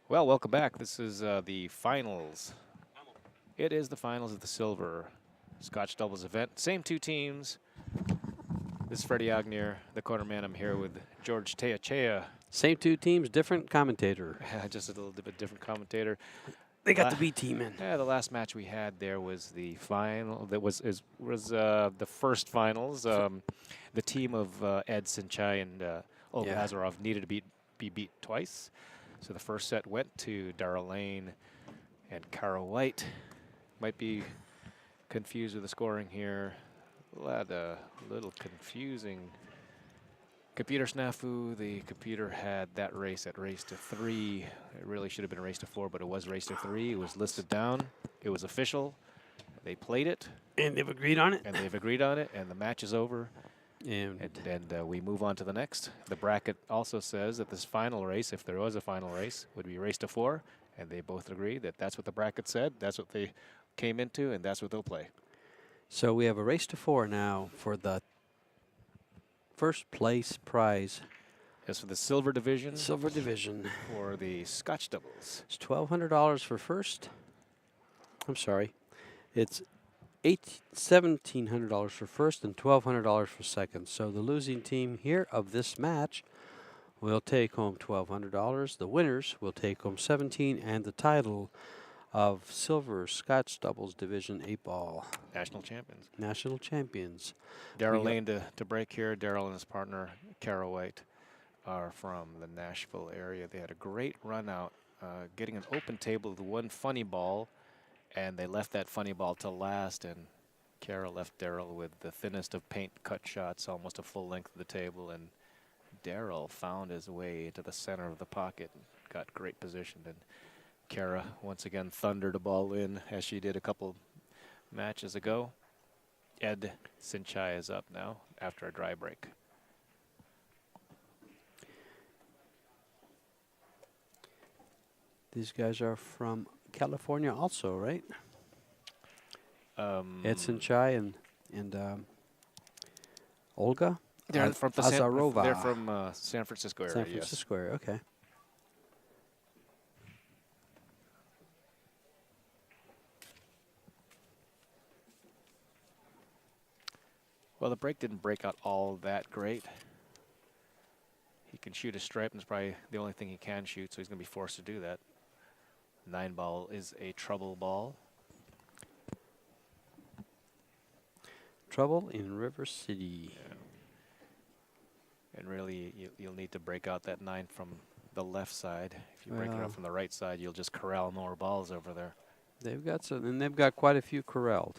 Well, welcome back. This is the finals. It is the finals of the silver Scotch doubles event. Same two teams. This is Freddie Agnier, the cornerman. I'm here with George Teachea. Same two teams, different commentator. Just a little bit different commentator. They got the B team in. Yeah, the last match we had there was the final. That was the first finals. The team of Ed Sinchai and Olga Azarov needed to be beat twice. So the first set went to Darrell Lane and Cara White. Might be confused with the scoring here. Had a little confusing computer snafu. The computer had that race at race to 3. It really should have been race to 4, but it was race to 3. It was listed down. It was official. They played it. And they've agreed on it. And they've agreed on it, and the match is over. And we move on to the next. The bracket also says that this final race, if there was a final race, would be race to 4. And they both agree that that's what the bracket said. That's what they came into, and that's what they'll play. So we have a race to 4 now for the first place prize. As for the silver division. Silver division. For the Scotch doubles. It's $1,200 for first. I'm sorry. It's $1,700 for first and $1,200 for second. So the losing team here of this match will take home $1,200. The winners will take home $1,700 and the title of silver Scotch doubles division 8-ball. National champions. National champions. Darrell Lane to break here. Darrell and his partner, Cara White, are from the Nashville area. They had a great run out, getting an open table with one funny ball, and they left that funny ball to last, and Cara left Darrell with the thinnest of paint cut shots, almost a full length of the table, and Darrell found his way to the center of the pocket and got great position. And Cara once again thundered a ball in as she did a couple matches ago. Ed Sinchai is up now after a dry break. These guys are from California also, right? Ed Sinchai and Olga? They're from the Azarova. They're from San Francisco area. San Francisco area, okay. Well, the break didn't break out all that great. He can shoot a stripe, and it's probably the only thing he can shoot, so he's going to be forced to do that. 9-ball is a trouble ball. Trouble in River City. Yeah. And really, you'll need to break out that 9 from the left side. If you break it out from the right side, you'll just corral more balls over there. They've got some, and they've got quite a few corralled.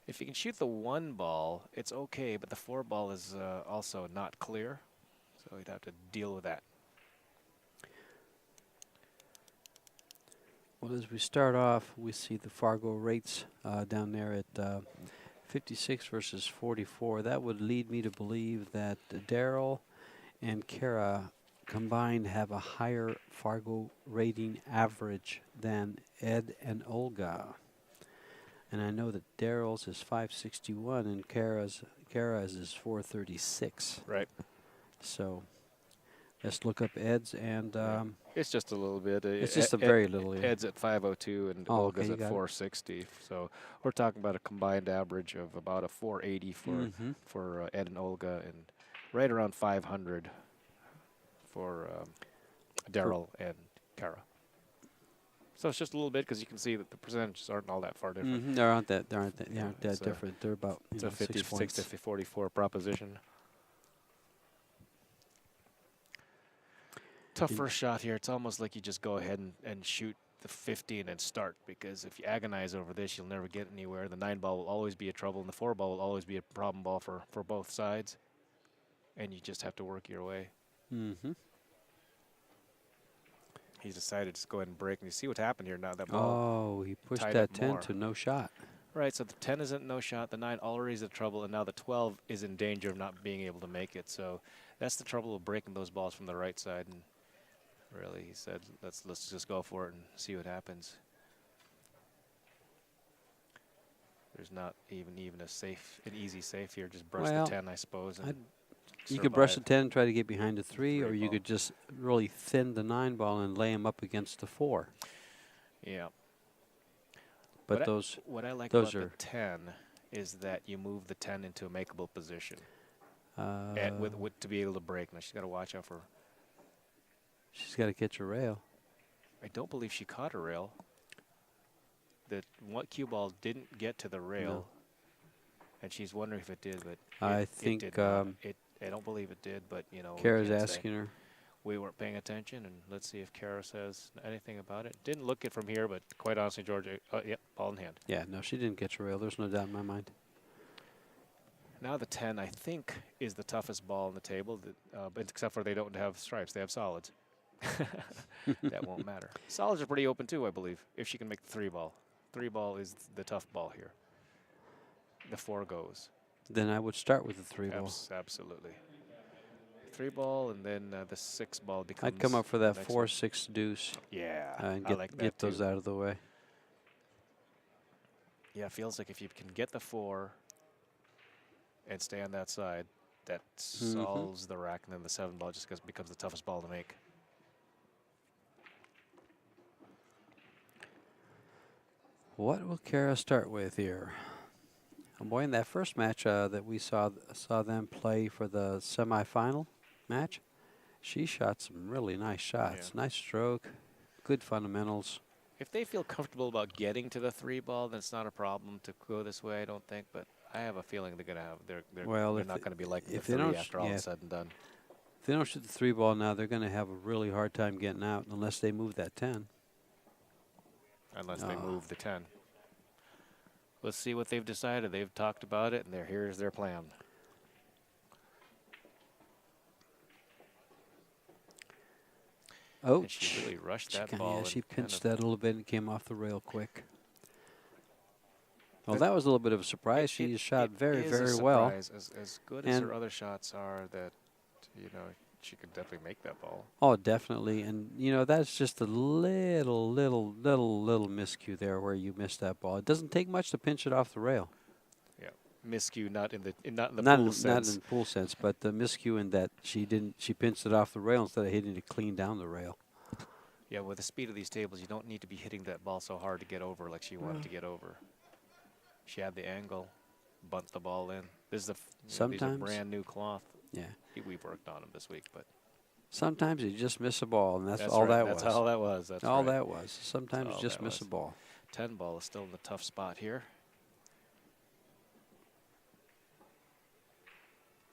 If you can shoot the 1 ball, it's okay, but the 4 ball is also not clear, so you'd have to deal with that. Well, as we start off, we see the Fargo rates down there at 56 versus 44. That would lead me to believe that Darrell and Cara combined have a higher Fargo rating average than Ed and Olga. And I know that Darrell's is 561 and Cara's is 436. Right. So let's look up Ed's and it's just a little bit. it's just a very little. Ed's at 502 and Olga's at 460. So we're talking about a combined average of about a 480 for Ed and Olga, and right around 500 for Darrell and Cara. So it's just a little bit, because you can see that the percentages aren't all that far different. They aren't that different. They're about it's a 56 to 44 proposition. Tough first shot here. It's almost like you just go ahead and shoot the 50 and then start, because if you agonize over this, you'll never get anywhere. The 9-ball will always be a trouble, and the 4-ball will always be a problem ball for both sides, and you just have to work your way. He's decided to go ahead and break, and you see what happened here now. That ball. Oh, he pushed that 10 to no shot. Right, so the 10 isn't no shot, the 9 already is in trouble, and now the 12 is in danger of not being able to make it. So that's the trouble of breaking those balls from the right side. And really, he said, let's just go for it and see what happens. There's not even an easy safe here. Just brush the 10, I suppose. And You could brush the survive. 10 and try to get behind the 3, or Three you ball. could just really thin the 9 ball and lay him up against the 4. Yeah. But what I like those about are the 10 is that you move the 10 into a makeable position uh, with to be able to break. Now she's got to watch out for. she's got to catch a rail. I don't believe she caught a rail. The what cue ball didn't get to the rail, No. and she's wondering if it did, but I think it did not. I don't believe it did, but you know. Kara's asking her. We weren't paying attention, and let's see if Kara says anything about it. Didn't look it from here, but quite honestly, George, yep, ball in hand. Yeah, no, she didn't catch a rail. There's no doubt in my mind. Now the 10, I think, is the toughest ball on the table, but except for they don't have stripes. They have solids. That won't matter. Solids are pretty open, too, I believe, if she can make the 3 ball. 3 ball is the tough ball here. The 4 goes. Then I would start with the 3 ball. Absolutely. 3 ball, and then the 6 ball becomes. I'd come up for that the next 4-6 deuce. Yeah, And I get, like that get those too. out of the way. Yeah, it feels like if you can get the 4 and stay on that side, that solves the rack, and then the 7 ball just becomes the toughest ball to make. What will Kara start with here? Oh boy, in that first match that we saw them play for the semifinal match, she shot some really nice shots. Yeah. Nice stroke, good fundamentals. If they feel comfortable about getting to the 3 ball, then it's not a problem to go this way, I don't think. But I have a feeling they're going to have they're not going to be like the 3 after all is said and done. If they don't shoot the 3 ball now, they're going to have a really hard time getting out unless they move that 10. Unless they move the 10. Let's see what they've decided. They've talked about it, and here's their plan. Oh, and she really rushed that ball. Yeah, and she pinched kind that a little bit and came off the rail quick. Well, that was a little bit of a surprise. She shot very, very well. As good as her other shots are, that, you know, she could definitely make that ball. Oh, definitely. And, you know, that's just a little miscue there where you missed that ball. It doesn't take much to pinch it off the rail. Yeah, miscue not in the not pool sense. Not in pool sense, but the miscue in that she pinched it off the rail instead of hitting it clean down the rail. Yeah, with the speed of these tables, you don't need to be hitting that ball so hard to get over like she wanted to get over. She had the angle, bunt the ball in. This is these are brand new cloth. Yeah. We've worked on them this week, but sometimes you just miss a ball, and that's right. all that that's was. all that was. That's all right. that was. Sometimes you just miss a ball. 10 ball is still in the tough spot here.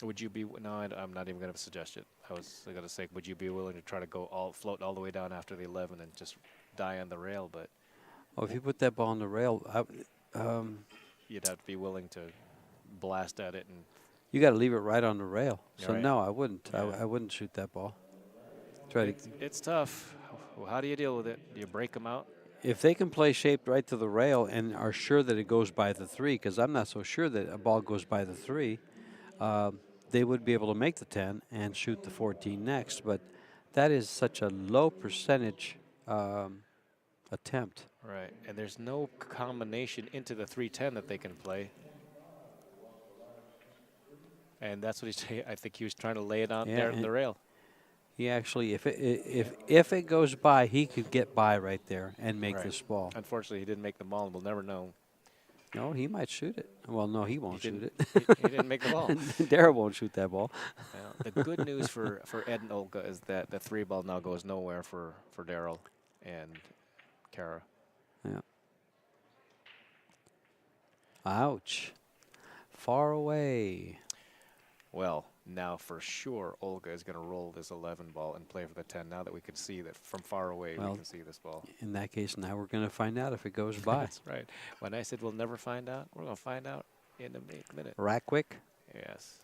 Would you be? No, I'm not even going to suggest it. I was going to say, would you be willing to try to float all the way down after the 11 and just die on the rail? But oh, if you put that ball on the rail, you'd have to be willing to blast at it, and you got to leave it right on the rail. So right. no, I wouldn't. Yeah. I wouldn't shoot that ball. It's tough. Well, how do you deal with it? Do you break them out? If they can play shaped right to the rail and are sure that it goes by the 3, because I'm not so sure that a ball goes by the 3, they would be able to make the 10 and shoot the 14 next. But that is such a low percentage attempt. Right, and there's no combination into the 310 that they can play. And that's what he's. I think he was trying to lay it on there on the rail. He actually, if it goes by, he could get by right there and make this ball. Unfortunately, he didn't make the ball, and we'll never know. No, he might shoot it. Well, no, he won't shoot it. He didn't make the ball. Daryl won't shoot that ball. The good news for Ed and Olga is that the 3 ball now goes nowhere for Daryl and Kara. Yeah. Ouch. Far away. Well, now for sure Olga is going to roll this 11 ball and play for the 10. Now that we can see that from far away, we can see this ball. In that case, now we're going to find out if it goes by. That's right. When I said we'll never find out, we're going to find out in a minute. Rack quick. Yes.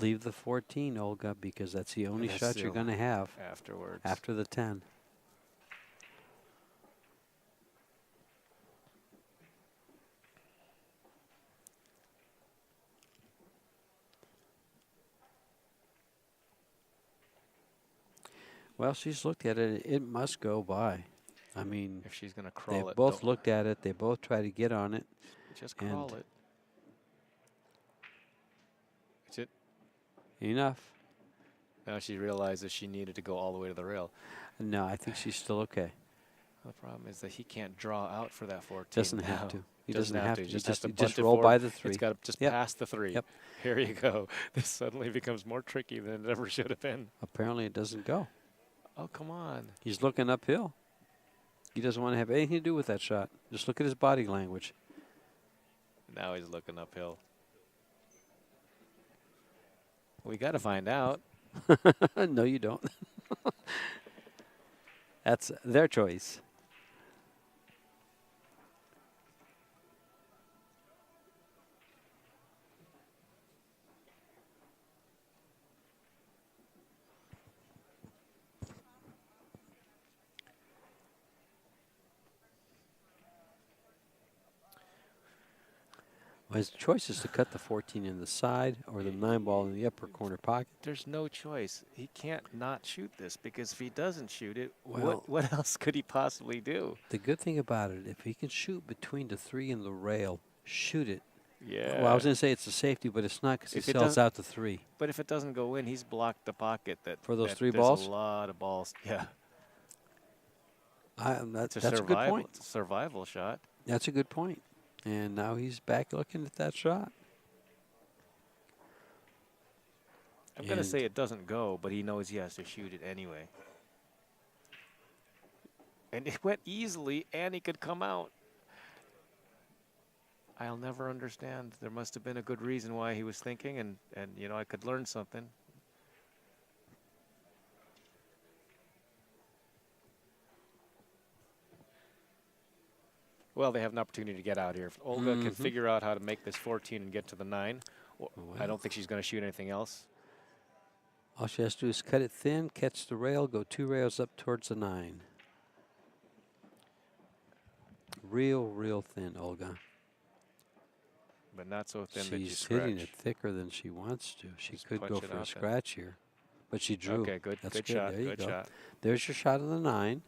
Leave the 14, Olga, because that's the only shot you're going to have afterwards. After the 10. Well, she's looked at it. It must go by. I mean, if she's going to crawl they it, both looked at it. They both try to get on it. Just crawl it. Enough. Now she realizes she needed to go all the way to the rail. No, I think she's still okay. The problem is that he can't draw out for that 14. Doesn't have to. He doesn't have to. He just has to just bunt it roll by forward. the 3. It's got to just Yep. pass the 3. Yep. Here you go. This suddenly becomes more tricky than it ever should have been. Apparently it doesn't go. Oh, come on. He's looking uphill. He doesn't want to have anything to do with that shot. Just look at his body language. Now he's looking uphill. We got to find out. No, you don't. That's their choice. Well, his choice is to cut the 14 in the side or the 9 ball in the upper corner pocket. There's no choice. He can't not shoot this because if he doesn't shoot it, Well, what else could he possibly do? The good thing about it, if he can shoot between the 3 and the rail, shoot it. Yeah. Well, I was going to say it's a safety, but it's not because he If it sells doesn't- out the 3. But if it doesn't go in, he's blocked the pocket that For those that 3 there's balls? a lot of balls. Yeah. That's a survival, good point. It's a survival shot. That's a good point. And now he's back looking at that shot. I'm going to And- say it doesn't go, but he knows he has to shoot it anyway. And it went easily, and he could come out. I'll never understand. There must have been a good reason why he was thinking, and you know, I could learn something. Well, they have an opportunity to get out here. If Olga can figure out how to make this 14 and get to the 9, I don't think she's going to shoot anything else. All she has to do is cut it thin, catch the rail, go 2 rails up towards the 9. Real thin, Olga. But not so thin that you She's scratch. hitting it thicker than she wants to. She Just could punch go it for a out then. scratch here. But she drew. Okay, good, That's good good. shot, There you good go. shot. There's your shot on the 9.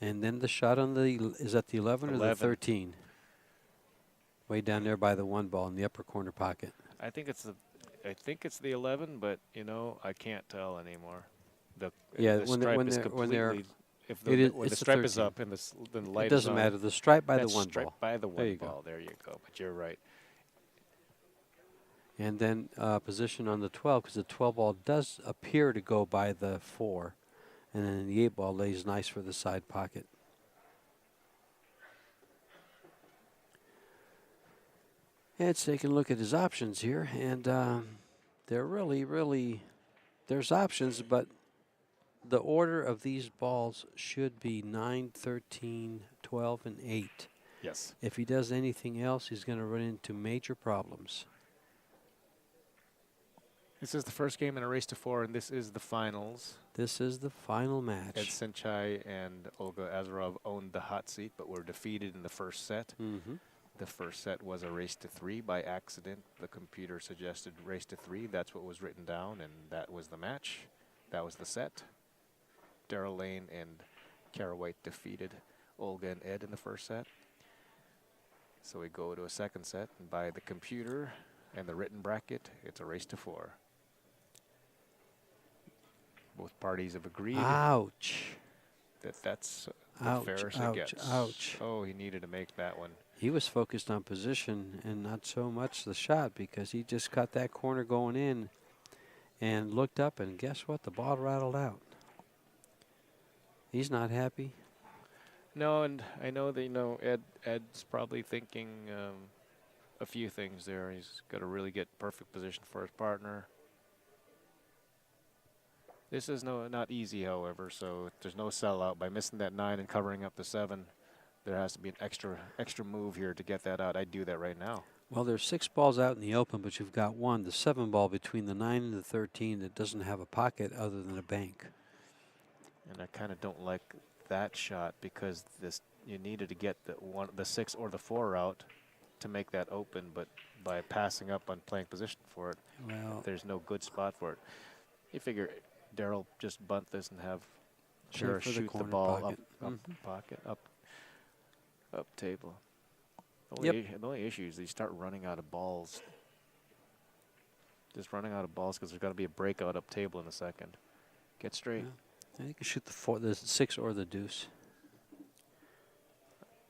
And then the shot on the, is that the 11 or the 11. 13? Way down there by the 1 ball in the upper corner pocket. I think it's the 11, but you know, I can't tell anymore. Yeah, the when they're- stripe when is they're- when they're- completely. If it is- when the it's a stripe is 13. up and then the light It is doesn't on, matter. The stripe by the that's 1 stripe ball. by the There 1 you go. ball. There you go. But you're right. And then position on the 12, because the 12 ball does appear to go by the 4. And then the 8 ball lays nice for the side pocket. Ed's taking a look at his options here, and they're really, there's options, but the order of these balls should be 9, 13, 12, and 8. Yes. If he does anything else, he's going to run into major problems. This is the first game in a race to 4, and this is the finals. This is the final match. Ed Sinchai and Olga Azarov owned the hot seat, but were defeated in the first set. Mm-hmm. The first set was a race to 3 by accident. The computer suggested race to 3. That's what was written down, and that was the match. That was the set. Daryl Lane and Kara White defeated Olga and Ed in the first set. So we go to a second set, and by the computer and the written bracket, it's a race to 4. Both parties have agreed Ouch. that that's the Ouch, fairest ouch, it gets. ouch. Oh, he needed to make that one. He was focused on position and not so much the shot, because he just got that corner going in and looked up, and guess what? The ball rattled out. He's not happy. No, and I know that, you know, Ed's probably thinking a few things there. He's got to really get perfect position for his partner. This is not easy, however, so there's no sellout. By missing that 9 and covering up the 7, there has to be an extra move here to get that out. I'd do that right now. Well, there's 6 balls out in the open, but you've got one, the 7 ball between the 9 and the 13, that doesn't have a pocket other than a bank. And I kind of don't like that shot, because you needed to get the 6 or the 4 out to make that open, but by passing up on playing position for it, Well, there's no good spot for it. You figure Daryl just bunt this and have Shoot Kara for the shoot the corner ball pocket. up pocket, up table. Yep. The only issue is they start running out of balls. Just running out of balls because there's got to be a breakout up table in a second. Get straight. Yeah. You can shoot the 6 or the deuce.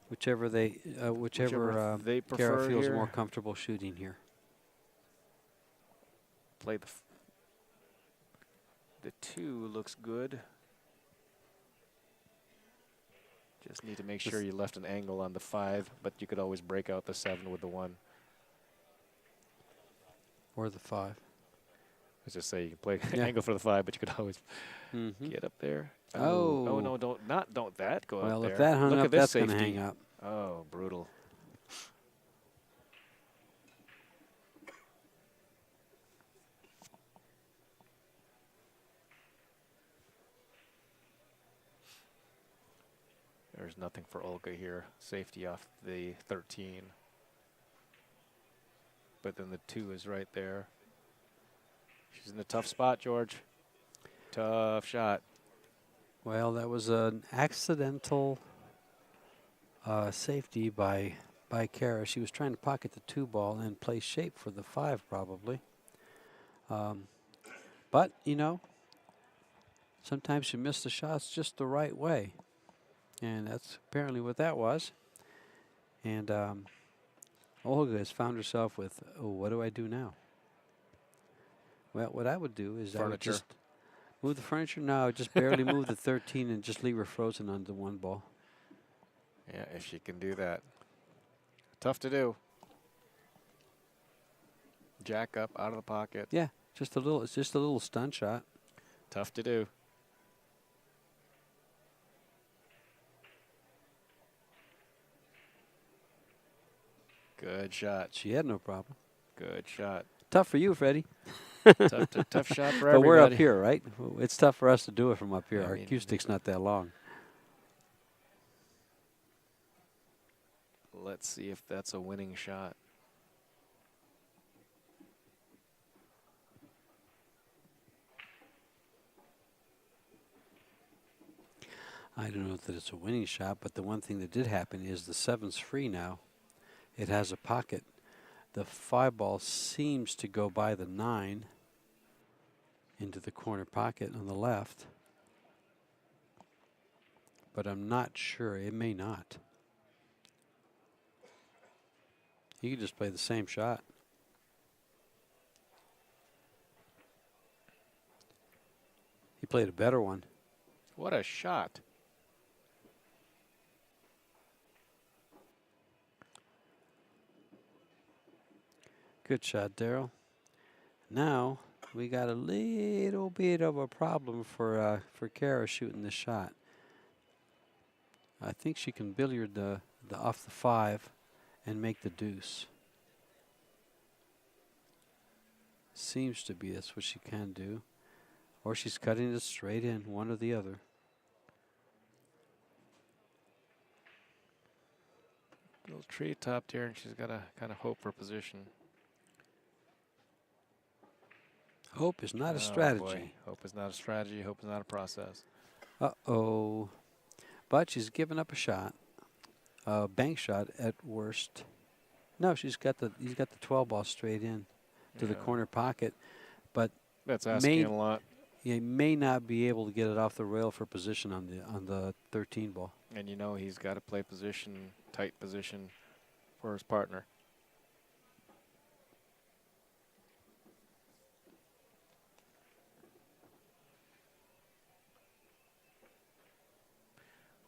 Whichever they prefer Kara feels here. more comfortable shooting here. Play the 2 looks good. Just need to make sure you left an angle on the 5, but you could always break out the 7 with the 1. Or the 5. Let's just say you can play angle for the 5, but you could always get up there. Oh no! Don't that go up there. Well, if that hung Look up, at this that's going to safety. hang up. Oh, brutal. There's nothing for Olga here. Safety off the 13. But then the 2 is right there. She's in a tough spot, George. Tough shot. Well, that was an accidental safety by Kara. She was trying to pocket the 2 ball and play shape for the 5 probably. But, you know, sometimes you miss the shots just the right way. And that's apparently what that was. And Olga has found herself with, oh, what do I do now? Well, what I would do is I would just move the furniture. No, I would just barely move the 13 and just leave her frozen on the 1 ball. Yeah, if she can do that. Tough to do. Jack up out of the pocket. Yeah, just a little. It's just a little stun shot. Tough to do. Good shot. She had no problem. Good shot. Tough for you, Freddie. tough shot for but everybody. we're up here, right? It's tough for us to do it from up here. I Our mean, cue stick's not that long. Let's see if that's a winning shot. I don't know that it's a winning shot, but the one thing that did happen is the 7's free now. It has a pocket. The 5 ball seems to go by the 9 into the corner pocket on the left. But I'm not sure. It may not. You could just play the same shot. He played a better one. What a shot. Good shot, Daryl. Now we got a little bit of a problem for Kara shooting this shot. I think she can billiard the off the 5 and make the deuce. Seems to be that's what she can do. Or she's cutting it straight in, one or the other. Little tree topped here, and she's got to kind of hope for position. Hope is not a Oh, strategy. boy. Hope is not a strategy. Hope is not a process. Uh-oh. But she's given up a shot. Bank shot at worst. No, he's got the 12 ball straight in to the corner pocket. But that's asking a lot. He may not be able to get it off the rail for position on the 13 ball. And you know he's got to play position, tight position for his partner.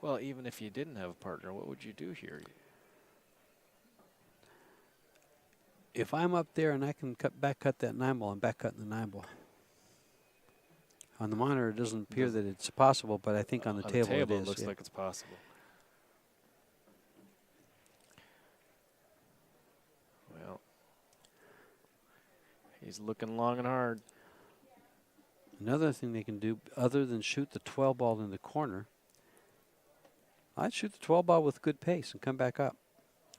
Well, even if you didn't have a partner, what would you do here? If I'm up there and I can cut that 9 ball, I'm back cutting the 9 ball. On the monitor, it doesn't appear that it's possible, but I think on the table it is. It looks like it's possible. Well, he's looking long and hard. Another thing they can do, other than shoot the 12 ball in the corner, I'd shoot the 12 ball with good pace and come back up.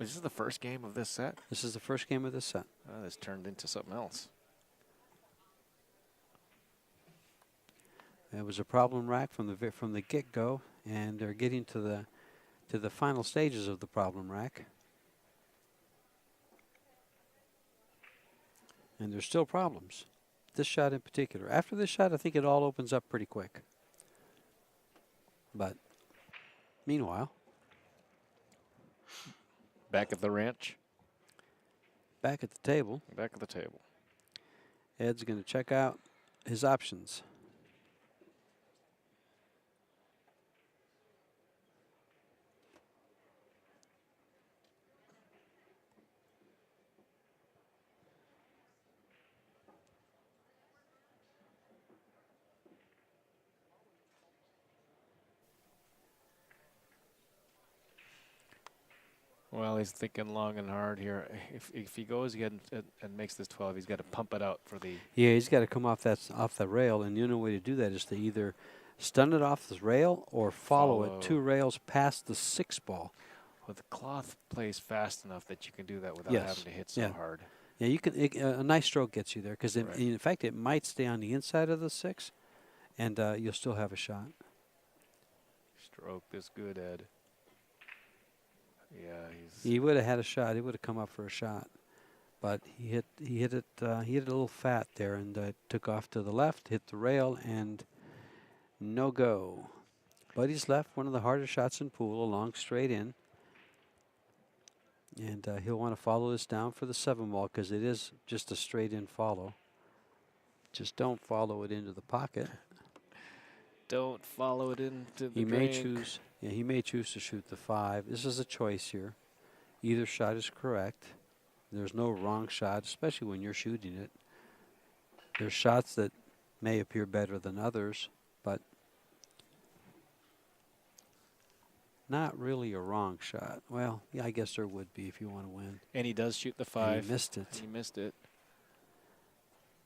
Is this the first game of this set? This is the first game of this set. Oh, this turned into something else. It was a problem rack from the get-go, and they're getting to the final stages of the problem rack. And there's still problems. This shot in particular. After this shot, I think it all opens up pretty quick. But meanwhile, Back at the ranch. back at the table, Back at the table. Ed's going to check out his options. Well, he's thinking long and hard here. If he goes again and makes this 12, he's got to pump it out for the. Yeah, he's got to come off the rail, and the only way to do that is to either stun it off the rail or follow it 2 rails past the 6 ball. Well, the cloth plays fast enough that you can do that without Yes. having to hit so hard. Yeah, you can. A nice stroke gets you there because, Right. in fact, it might stay on the inside of the 6, and you'll still have a shot. Stroke this good, Ed. Yeah, He would have had a shot. He would have come up for a shot, but he hit it a little fat there, and took off to the left, hit the rail, and no go. But he's left one of the hardest shots in pool, a long straight in. And he'll want to follow this down for the 7 ball because it is just a straight in follow. Just don't follow it into the pocket. Don't follow it into the He may drink. choose. Yeah, he may choose to shoot the 5. This is a choice here. Either shot is correct. There's no wrong shot, especially when you're shooting it. There's shots that may appear better than others, but not really a wrong shot. Well, yeah, I guess there would be if you want to win. And he does shoot the And 5. he missed it. He missed it.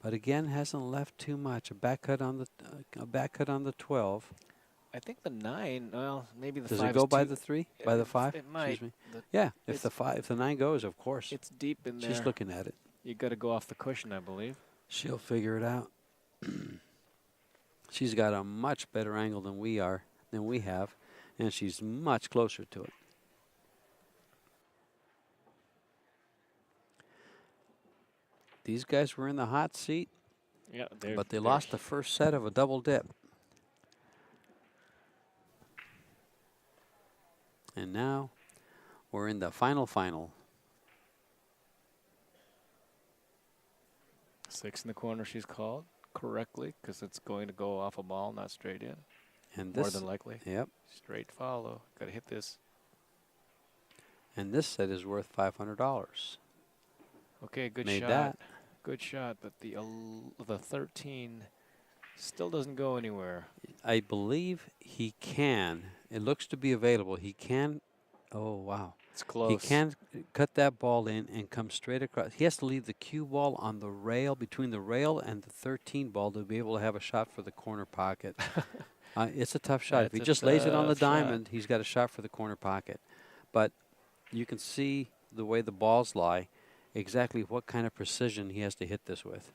But again, hasn't left too much. A back cut on the 12. I think the 9. Well, maybe the 5. Does it go by the 3? By the 5? It might. Excuse me. Yeah, if the 9 goes, of course. It's deep in there. She's looking at it. You got to go off the cushion, I believe. She'll figure it out. She's got a much better angle than we have, and she's much closer to it. These guys were in the hot seat, Yeah, but they lost the first set of a double dip. And now we're in the final. 6 in the corner. She's called correctly because it's going to go off a ball, not straight in. And More this, than likely. yep. Straight follow. Got to hit this. And this set is worth $500. Okay, good Made shot. that. Good shot, but the 13 still doesn't go anywhere. I believe he can. It looks to be available. He can. Oh, wow. It's close. He can cut that ball in and come straight across. He has to leave the cue ball on the rail, between the rail and the 13 ball, to be able to have a shot for the corner pocket. It's a tough shot. If he That's a just lays it on the tough shot. diamond, he's got a shot for the corner pocket. But you can see the way the balls lie, exactly what kind of precision he has to hit this with.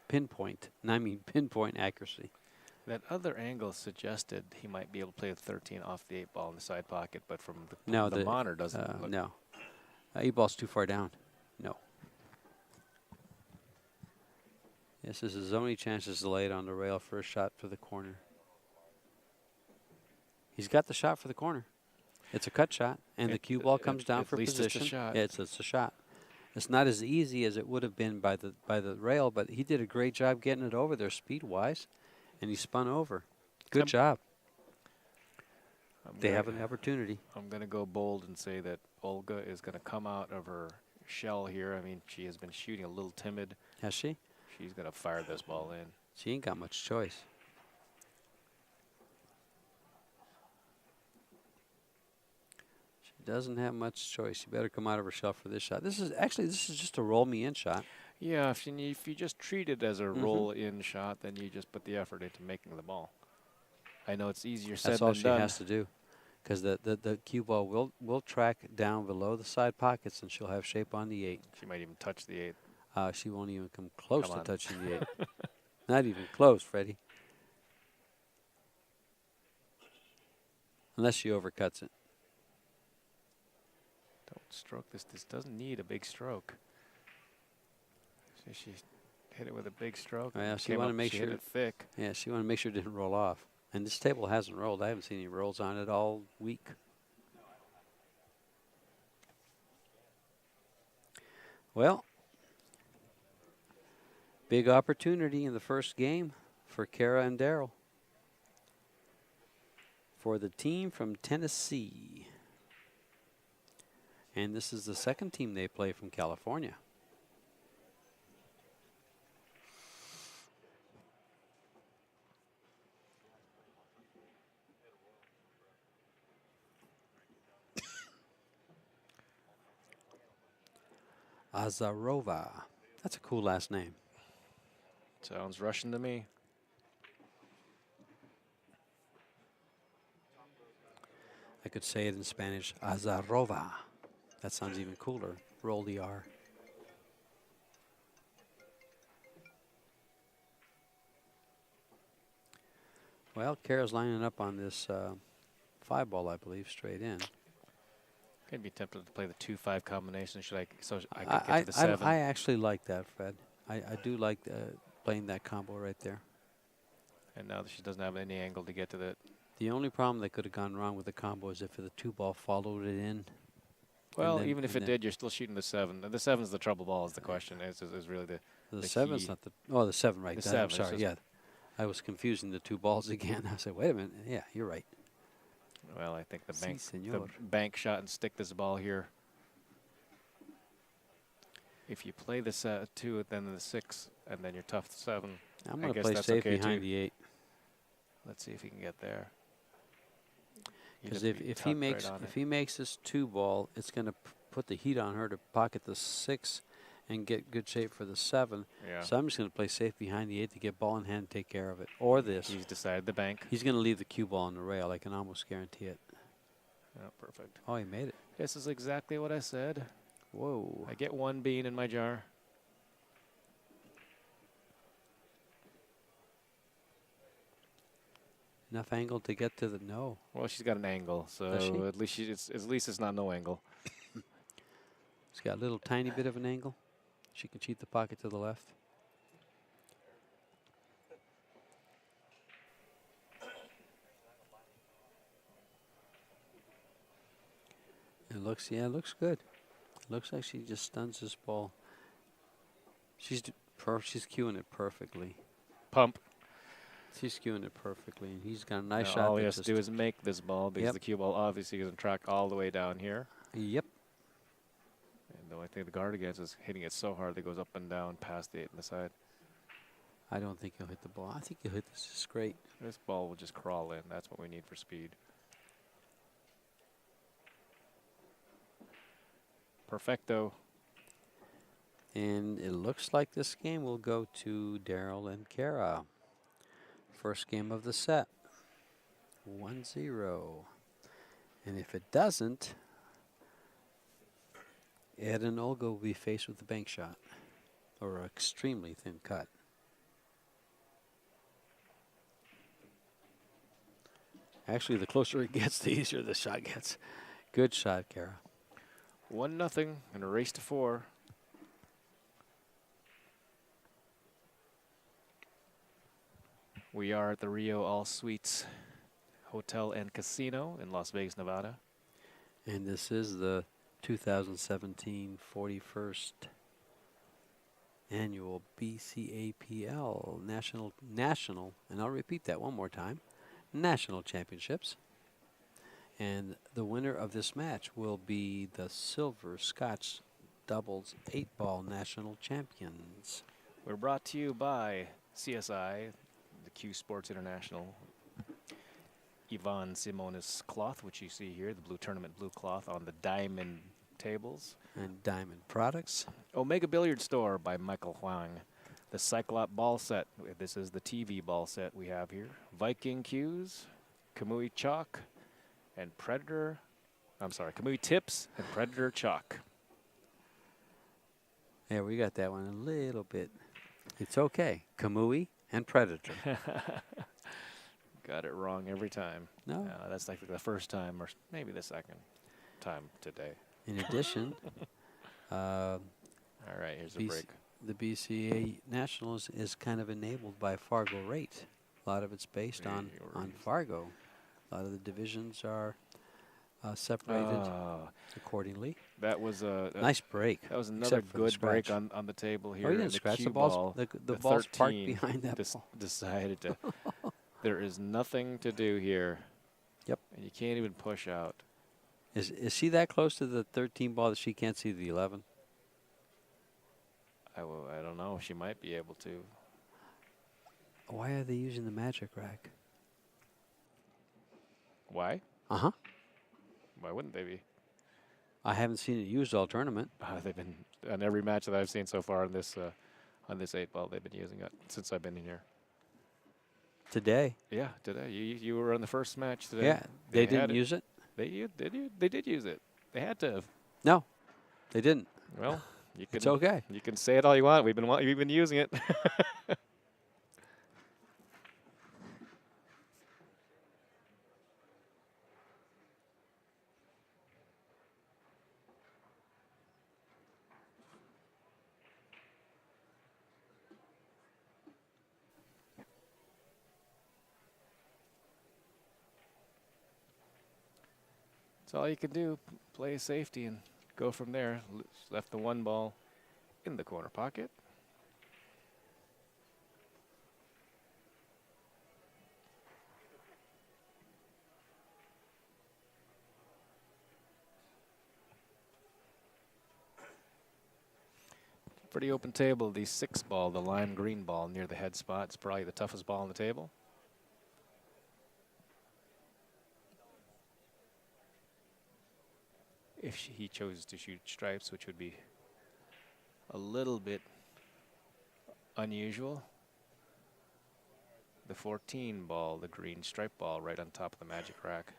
Pinpoint. And I mean pinpoint accuracy. That other angle suggested he might be able to play a 13 off the 8 ball in the side pocket, but from the monitor doesn't look. No. 8 ball's too far down. No. This is his only chance to lay it on the rail for a shot for the corner. He's got the shot for the corner. It's a cut shot, and the cue ball comes down for least position. it's a shot. Yeah, it's a shot. It's not as easy as it would have been by the rail, but he did a great job getting it over there speed-wise, and he spun over. Good job. They have an opportunity. I'm going to go bold and say that Olga is going to come out of her shell here. I mean, she has been shooting a little timid. Has she? She's going to fire this ball in. She ain't got much choice. She doesn't have much choice. You better come out of her shell for this shot. This is just a roll-me-in shot. Yeah, if you just treat it as a roll-in shot, then you just put the effort into making the ball. I know it's easier said That's than all she done. has to do, because the cue ball will track down below the side pockets, and she'll have shape on the 8. She might even touch the 8. She won't even come close Come to on. touching the 8. Not even close, Freddie. Unless she overcuts it. Don't stroke this. This doesn't need a big stroke. So she hit it with a big stroke. Well, she Came wanted up, to make she sure. hit it thick. Yeah, she wanted to make sure it didn't roll off. And this table hasn't rolled. I haven't seen any rolls on it all week. Well, big opportunity in the first game for Kara and Daryl. For the team from Tennessee. And this is the second team they play from California. Azarova. That's a cool last name. Sounds Russian to me. I could say it in Spanish, Azarova. That sounds even cooler. Roll the R. Well, Kara's lining up on this 5-ball, I believe, straight in. I'd be tempted to play the 2-5 combination. Should I? So I could get to the 7. I actually like that, Fred. I do like playing that combo right there. And now that she doesn't have any angle to get to the. The only problem that could have gone wrong with the combo is if the 2-ball followed it in. Well, even if it did, you're still shooting the 7. And the 7's the trouble ball. Is the question? Is really the 7's key. not the. Oh, the 7 right. The there. 7. I'm sorry. Yeah, I was confusing the 2 balls again. I said, wait a minute. Yeah, you're right. Well, I think the senor. bank shot and stick this ball here. If you play the 2, then the 6, and then you're tough 7. I'm going to guess play that's safe okay behind too. the 8. Let's see if he can get there. Because if he makes this 2-ball, it's going to put the heat on her to pocket the 6 and get good shape for the 7. Yeah. So I'm just going to play safe behind the 8 to get ball in hand and take care of it. Or this. He's decided the bank. He's going to leave the cue ball on the rail. I can almost guarantee it. Oh, perfect. Oh, he made it. This is exactly what I said. Whoa. I get 1 bean in my jar. Enough angle to get to the no. Well, she's got an angle, so at least it's not no angle. It's got a little tiny bit of an angle. She can cheat the pocket to the left. It looks good. It looks like she just stuns this ball. She's cueing it perfectly. Pump. She's cueing it perfectly, and he's got a nice Now shot. all he has to do is make this ball because Yep. the cue ball obviously doesn't track all the way down here. Yep. And the only thing the guard against is hitting it so hard that it goes up and down past the 8 on the side. I don't think he'll hit the ball. I think he'll hit this just great. This ball will just crawl in. That's what we need for speed. Perfecto. And it looks like this game will go to Daryl and Kara. First game of the set. 1-0. And if it doesn't, Ed and Olga will be faced with the bank shot. Or an extremely thin cut. Actually, the closer it gets, the easier the shot gets. Good shot, Kara. 1-0 and a race to 4. We are at the Rio All Suites Hotel and Casino in Las Vegas, Nevada. And this is the 2017 41st annual BCAPL National, and I'll repeat that one more time, National Championships. And the winner of this match will be the Silver Scotch Doubles 8-Ball National Champions. We're brought to you by CSI, the CueSports International. Iwan Simonis cloth, which you see here, the blue tournament blue cloth on the diamond tables. And Diamond Products. Omega Billiard Store by Michael Huang. The Cyclop ball set. This is the TV ball set we have here. Viking cues, Kamui chalk, and Predator. I'm sorry, Kamui tips and Predator chalk. Yeah, we got that one a little bit. It's okay. Kamui and Predator. Got it wrong every time. No. That's like the first time or maybe the second time today. In addition, All right, here's a break. the BCA Nationals is kind of enabled by Fargo rate. A lot of it's based on Fargo. A lot of the divisions are separated accordingly. That was a Nice break. That was another good break on the table here. Oh, you didn't the scratch cue the balls. ball. The ball's parked behind that ball. Decided to. There is nothing to do here. Yep. And you can't even push out. Is she that close to the 13 ball that she can't see the 11? I don't know. She might be able to. Why are they using the magic rack? Why? Uh-huh. Why wouldn't they be? I haven't seen it used all tournament. They've been on every match that I've seen so far on this 8-ball. They've been using it since I've been in here. Today. Yeah, today. You were on the first match today. Yeah, they didn't use it. They did use it. They had to have. No, they didn't. Well, it's okay. You can say it all you want. We've been using it. That's all you can do. Play safety and go from there. Left the one ball in the corner pocket. Pretty open table. The 6-ball, the lime green ball near the head spot, is probably the toughest ball on the table. If he chose to shoot stripes, which would be a little bit unusual. The 14 ball, the green stripe ball right on top of the magic rack,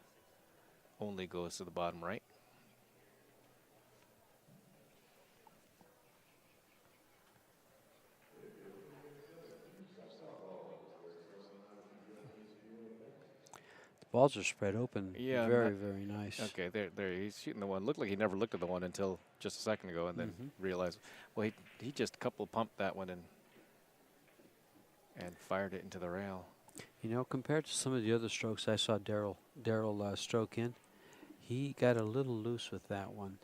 only goes to the bottom right. Balls are spread open. Yeah, very, very nice. Okay, there. He's shooting the one. Looked like he never looked at the one until just a second ago, and then realized, well, he just couple pumped that one and fired it into the rail. You know, compared to some of the other strokes I saw Daryl stroke in, he got a little loose with that one.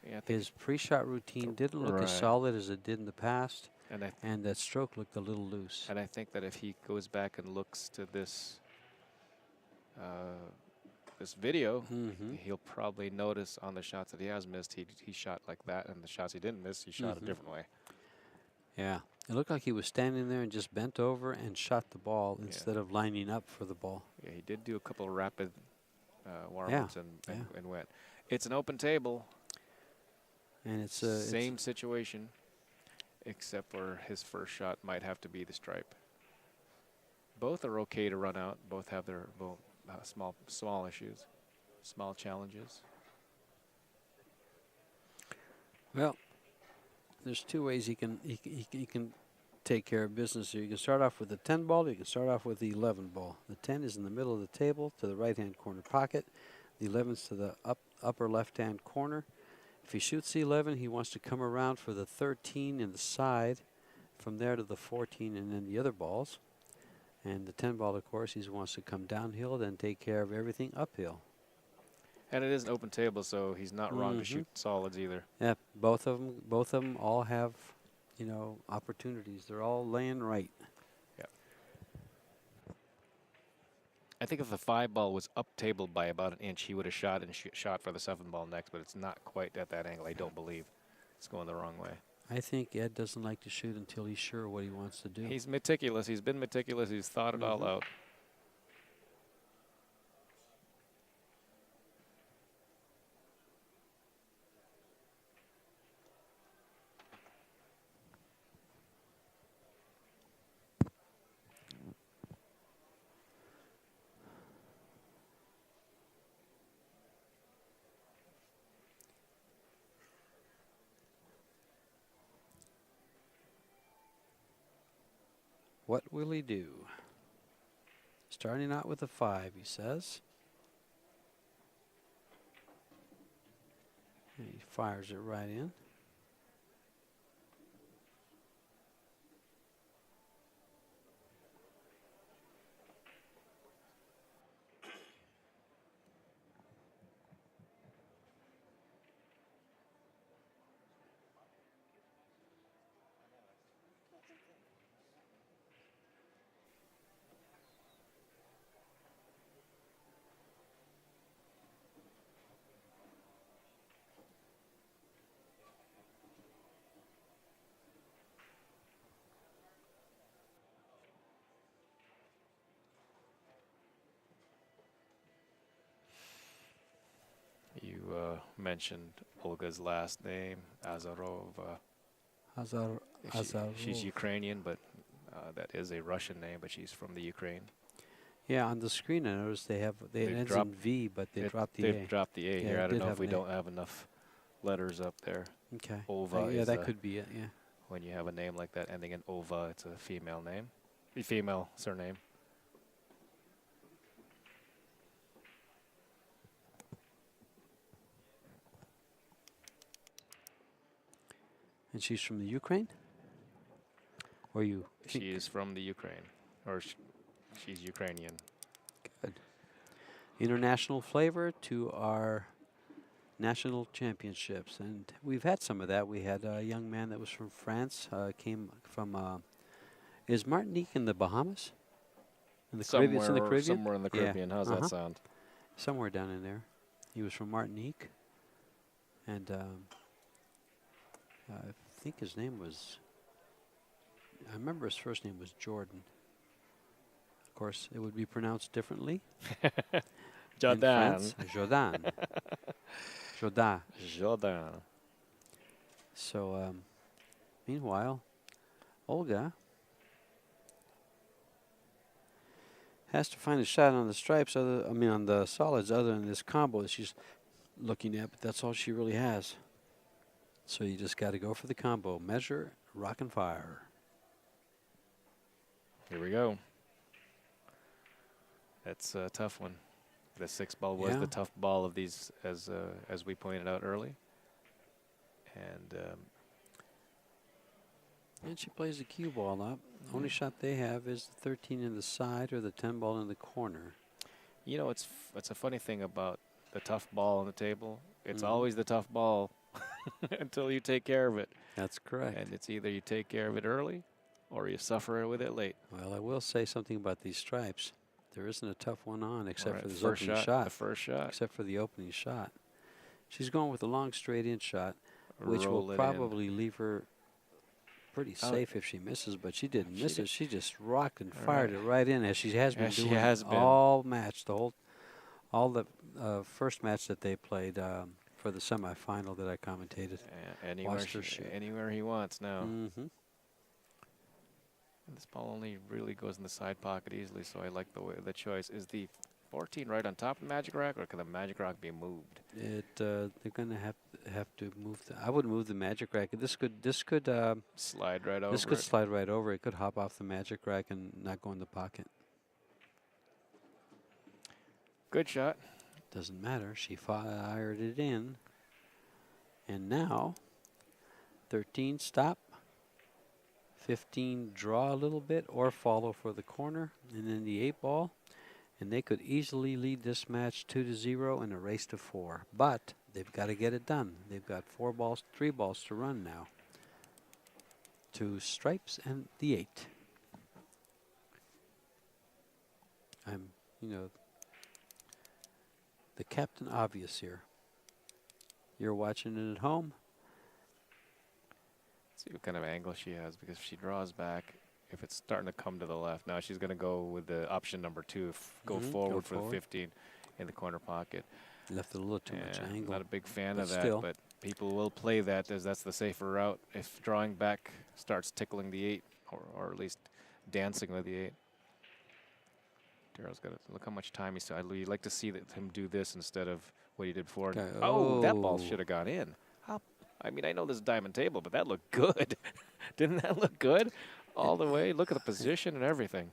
Yeah, his pre-shot routine didn't look as solid as it did in the past, and that stroke looked a little loose. And I think that if he goes back and looks to this this video, he'll probably notice on the shots that he has missed, he shot like that, and the shots he didn't miss, he shot a different way. Yeah, it looked like he was standing there and just bent over and shot the ball instead of lining up for the ball. Yeah, he did do a couple of rapid warm-ups and went. It's an open table. And it's same situation, except for his first shot might have to be the stripe. Both are okay to run out. Both have their small issues, small challenges. Well, there's two ways he can take care of business here. You can start off with the 10 ball, or you can start off with the 11 ball. The 10 is in the middle of the table to the right-hand corner pocket. The 11's to the upper left-hand corner. If he shoots the 11, he wants to come around for the 13 in the side, from there to the 14 and then the other balls. And the 10 ball, of course, he wants to come downhill, then take care of everything uphill. And it is an open table, so he's not wrong to shoot solids either. Yeah, both of them all have, you know, opportunities. They're all laying right. Yeah. I think if the 5 ball was up tabled by about an inch, he would have shot and shot for the 7 ball next, but it's not quite at that angle. I don't believe it's going the wrong way. I think Ed doesn't like to shoot until he's sure what he wants to do. He's meticulous. He's been meticulous. He's thought it all out. What will he do? Starting out with a 5, he says. And he fires it right in. mentioned Olga's last name, Azarov. She's Azarov. Ukrainian, but that is a Russian name, but she's from the Ukraine. Yeah, on the screen I noticed it ends in V, but they dropped the A. They've dropped the A Yeah, here. it I don't did know have if we an A. don't have enough letters up there. Okay. Ova yeah, is that could be it. Yeah. when you have a name like that ending in Ova, it's a female name, a female surname. And she's from the Ukraine? Or you? She is from the Ukraine, or she's Ukrainian. Good. International flavor to our national championships. And we've had some of that. We had a young man that was from France, came from, is Martinique in the Bahamas? In the Caribbean? It's in the Caribbean? Somewhere in the Caribbean. How's that sound? Somewhere down in there. He was from Martinique. And I think his name was, I remember his first name was Jordan. Of course, it would be pronounced differently. Jordan. Jordan. Jordan. Jordan. So, meanwhile, Olga has to find a shot on the stripes, on the solids, other than this combo that she's looking at, but that's all she really has. So you just got to go for the combo. Measure, rock and fire. Here we go. That's a tough one. The 6 ball was Yeah. the tough ball of these, as we pointed out early. And she plays the cue ball up. Only shot they have is the 13 in the side or the 10 ball in the corner. You know, it's a funny thing about the tough ball on the table. It's always the tough ball until you take care of it. That's correct. And it's either you take care of it early or you suffer with it late. Well, I will say something about these stripes. There isn't a tough one on except for this first opening shot, shot. the first shot. Except for the opening shot. She's going with a long straight-in shot, which Roll will it probably leave her pretty safe if she misses, but she didn't miss it. She just rocked and fired it right in, as she has been doing all match, all the first match that they played for the semifinal that I commentated. Anywhere he wants now. Mm-hmm. And this ball only really goes in the side pocket easily, so I like the choice. Is the 14 right on top of the magic rack, or can the magic rack be moved? They're going to have to move. I would move the magic rack. This could slide right over. This could slide right over. It could hop off the magic rack and not go in the pocket. Good shot. Doesn't matter. She fired it in. And now, 13 stop. 15 draw a little bit or follow for the corner. And then the 8 ball. And they could easily lead this match 2-0 in a race to 4. But they've got to get it done. They've got 3 balls to run now. 2 stripes and the 8. I'm, the Captain Obvious here. You're watching it at home. Let's see what kind of angle she has, because if she draws back, if it's starting to come to the left, now she's going to go with the option number 2, go forward for the 15 in the corner pocket. Left it a little too much angle. Not a big fan of that, but people will play that as that's the safer route. If drawing back starts tickling the 8, or at least dancing with the 8. Darrell's got to look how much time he's still. You'd like to see him do this instead of what he did before. Okay. Oh, that ball should have gone in. I mean, I know this is diamond table, but that looked good. Didn't that look good? All the way. Look at the position and everything.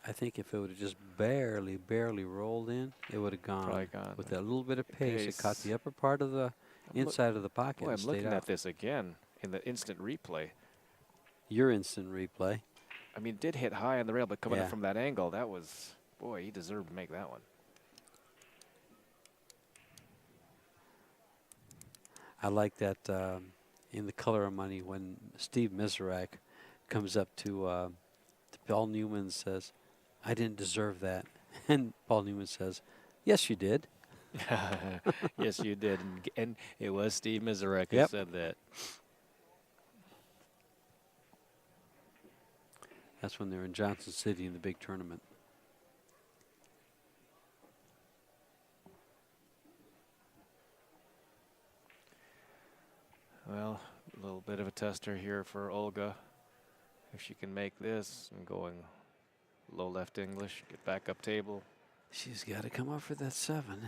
I think if it would have just barely rolled in, it would have gone. Probably gone. With that little bit of pace, it caught the upper part of the inside of the pocket. Boy, and I'm looking out. at this again in the instant replay. Your instant replay. I mean, it did hit high on the rail, but coming up from that angle, that was, boy, he deserved to make that one. I like that in The Color of Money when Steve Miserak comes up to Paul Newman and says, "I didn't deserve that." And Paul Newman says, "Yes, you did." Yes, you did. And it was Steve Miserak who said that. That's when they're in Johnson City in the big tournament. Well, a little bit of a tester here for Olga. If she can make this and going low left English, get back up table. She's got to come up for that 7.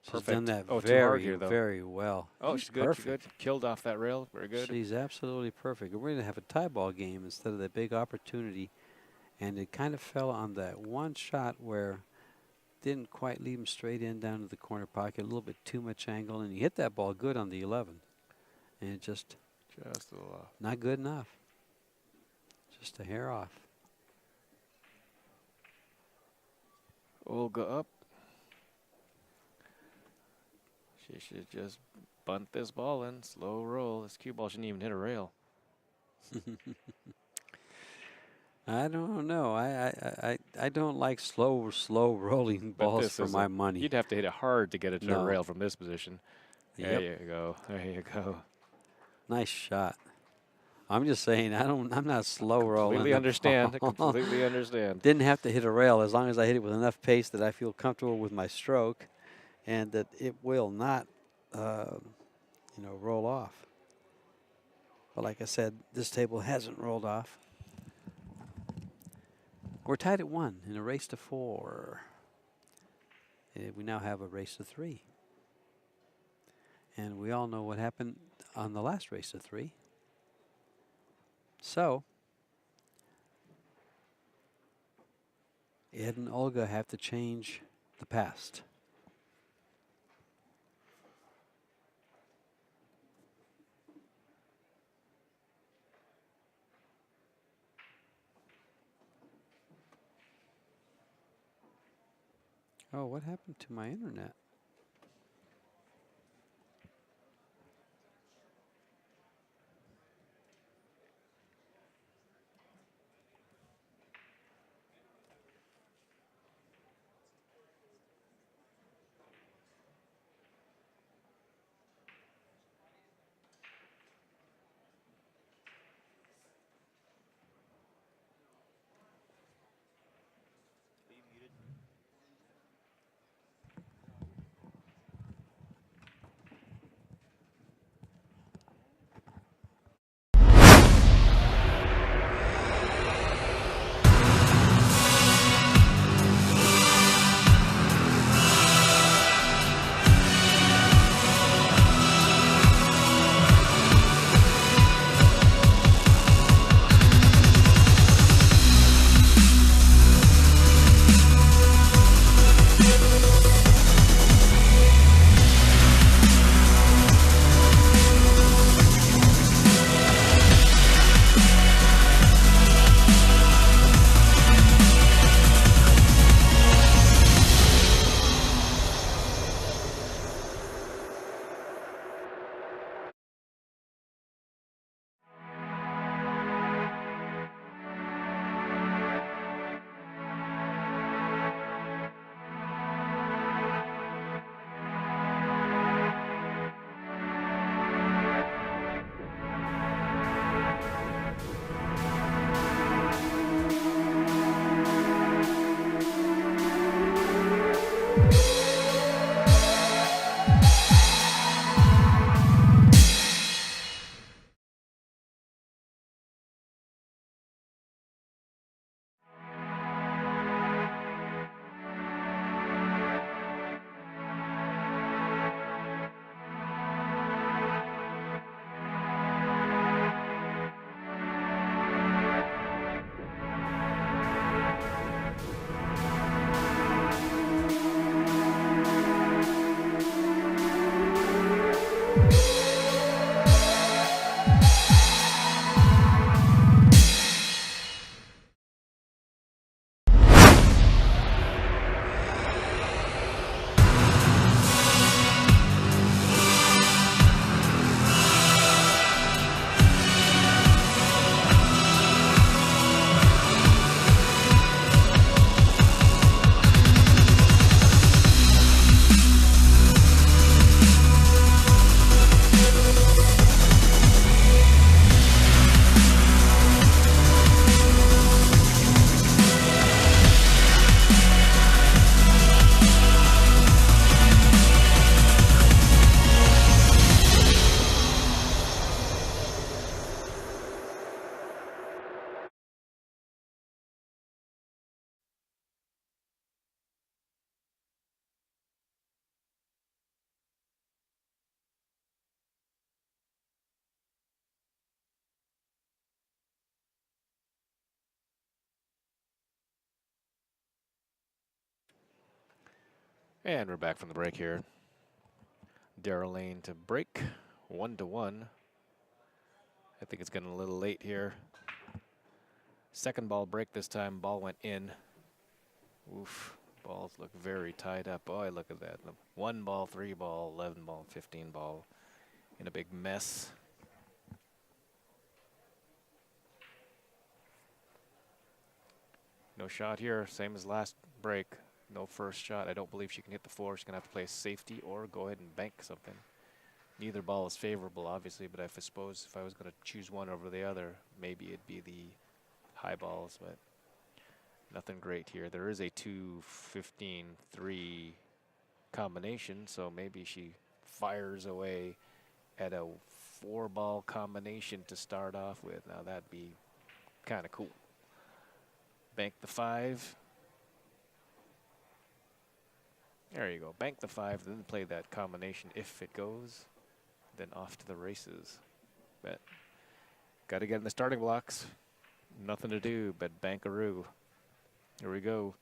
She's done Perfect. that Oh, too hard very, here, though. very well. Oh, she's good. Perfect. She's good. Killed off that rail. Very good. She's absolutely perfect. We're going to have a tie ball game instead of that big opportunity. And it kind of fell on that one shot where didn't quite leave him straight in down to the corner pocket. A little bit too much angle. And he hit that ball good on the 11. And it just a little off. Not good enough. Just a hair off. Olga up. She should just bunt this ball in. Slow roll. This cue ball shouldn't even hit a rail. I don't know. I don't like slow rolling balls for my money. You'd have to hit it hard to get it to a rail from this position. Yep. There you go. There you go. Nice shot. I'm just saying I'm not slow rolling. Completely understand. Completely understand. Didn't have to hit a rail as long as I hit it with enough pace that I feel comfortable with my stroke, and that it will not, roll off. But like I said, this table hasn't rolled off. We're tied at 1 in a race to 4. We now have a race to 3. And we all know what happened on the last race to 3. So, Ed and Olga have to change the past. Oh, what happened to my internet? And we're back from the break here. Darrell Lane to break, 1-1. I think it's getting a little late here. Second ball break this time. Ball went in. Oof. Balls look very tied up. Boy, look at that. 1 ball, 3 ball, 11 ball, 15 ball in a big mess. No shot here. Same as last break. No first shot. I don't believe she can hit the floor. She's going to have to play a safety or go ahead and bank something. Neither ball is favorable, obviously, but I suppose if I was going to choose one over the other, maybe it'd be the high balls, but nothing great here. There is a 2-15-3 combination, so maybe she fires away at a 4-ball combination to start off with. Now that'd be kind of cool. Bank the 5. There you go. Bank the 5, then play that combination if it goes. Then off to the races. But got to get in the starting blocks. Nothing to do but bankaroo. Here we go.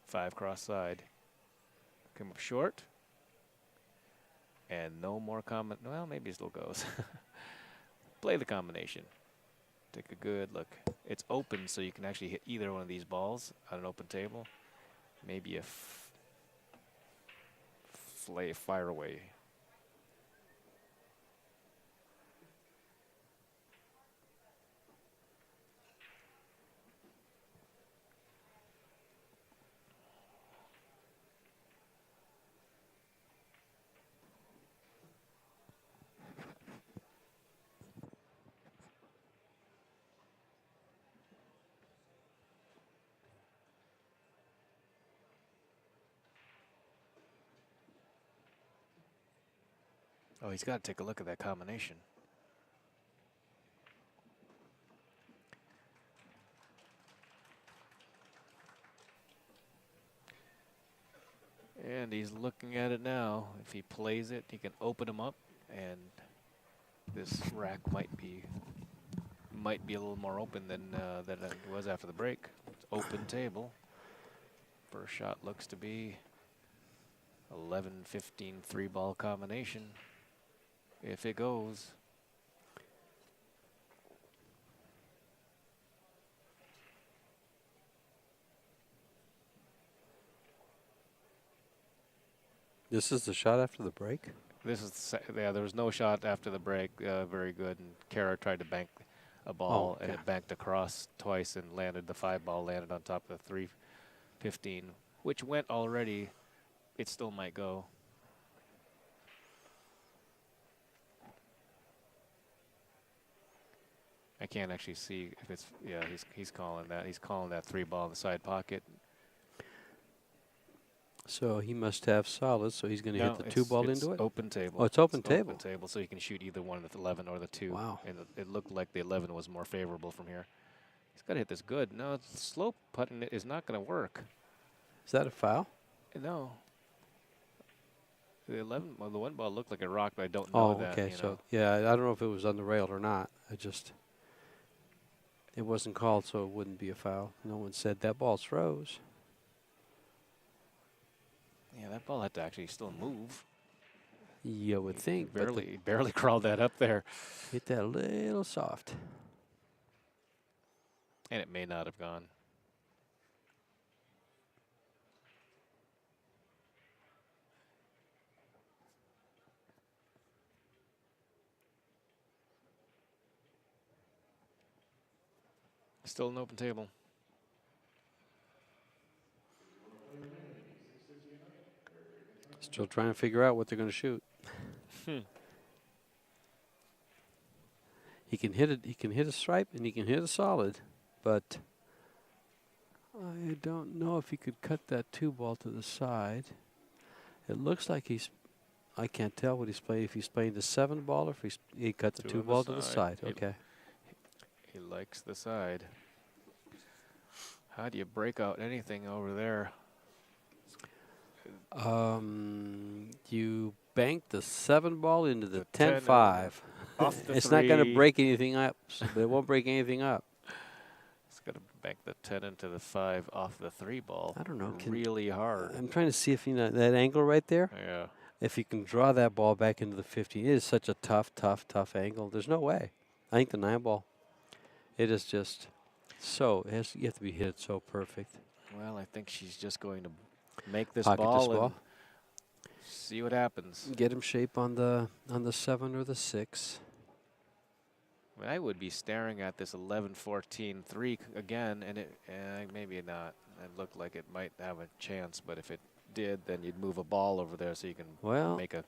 5 cross side. Come up short. And no more comment. Well, maybe it still goes. Play the combination. Take a good look. It's open, so you can actually hit either one of these balls on an open table. Maybe a fire away. Oh, he's got to take a look at that combination. And he's looking at it now. If he plays it, he can open him up, and this rack might be a little more open than it was after the break. It's open table. First shot looks to be 11-15 3-ball combination. If it goes. This is the shot after the break? This is, yeah, there was no shot after the break. Very good. And Kara tried to bank a ball, and it banked across twice and landed. The 5-ball landed on top of the 3-15, which went already. It still might go. I can't actually see if it's, yeah, he's calling that. He's calling that 3-ball in the side pocket. So he must have solid, so he's going to hit the 2-ball into it? Open table. Oh, it's open table. Open table, so you can shoot either one with the 11 or the 2. Wow. And it looked like the 11 was more favorable from here. He's got to hit this good. No, slow putting it is not going to work. Is that a foul? No. The 11, well, the 1 ball looked like a rock, but I don't know that. Okay. So, yeah, I don't know if it was on the rail or not. It wasn't called, so it wouldn't be a foul. No one said that ball froze. Yeah, that ball had to actually still move. You would think. Barely crawled that up there. Hit that a little soft. And it may not have gone. Still an open table. Still trying to figure out what they're going to shoot. He can hit it. He can hit a stripe and he can hit a solid, but I don't know if he could cut that 2-ball to the side. It looks like he's. I can't tell what he's playing. If he's playing the 7-ball or if he cut the 2-ball to the side. Okay. He likes the side. How do you break out anything over there? You bank the 7-ball into the 10-5. Off the It's 3. not going to break anything up. So it won't break anything up. It's got to bank the 10 into the 5 off the 3 ball. I don't know. Really hard. I'm trying to see if that angle right there. Yeah. If you can draw that ball back into the 15, it is such a tough angle. There's no way. I think the 9 ball, it is just so. You have to be hit so perfect. Well, I think she's just going to make this Pocket ball this ball. and see what happens. Get him shape on the 7 or the 6. I would be staring at this 11-14-3 again, and maybe not. It looked like it might have a chance, but if it did, then you'd move a ball over there so you can make a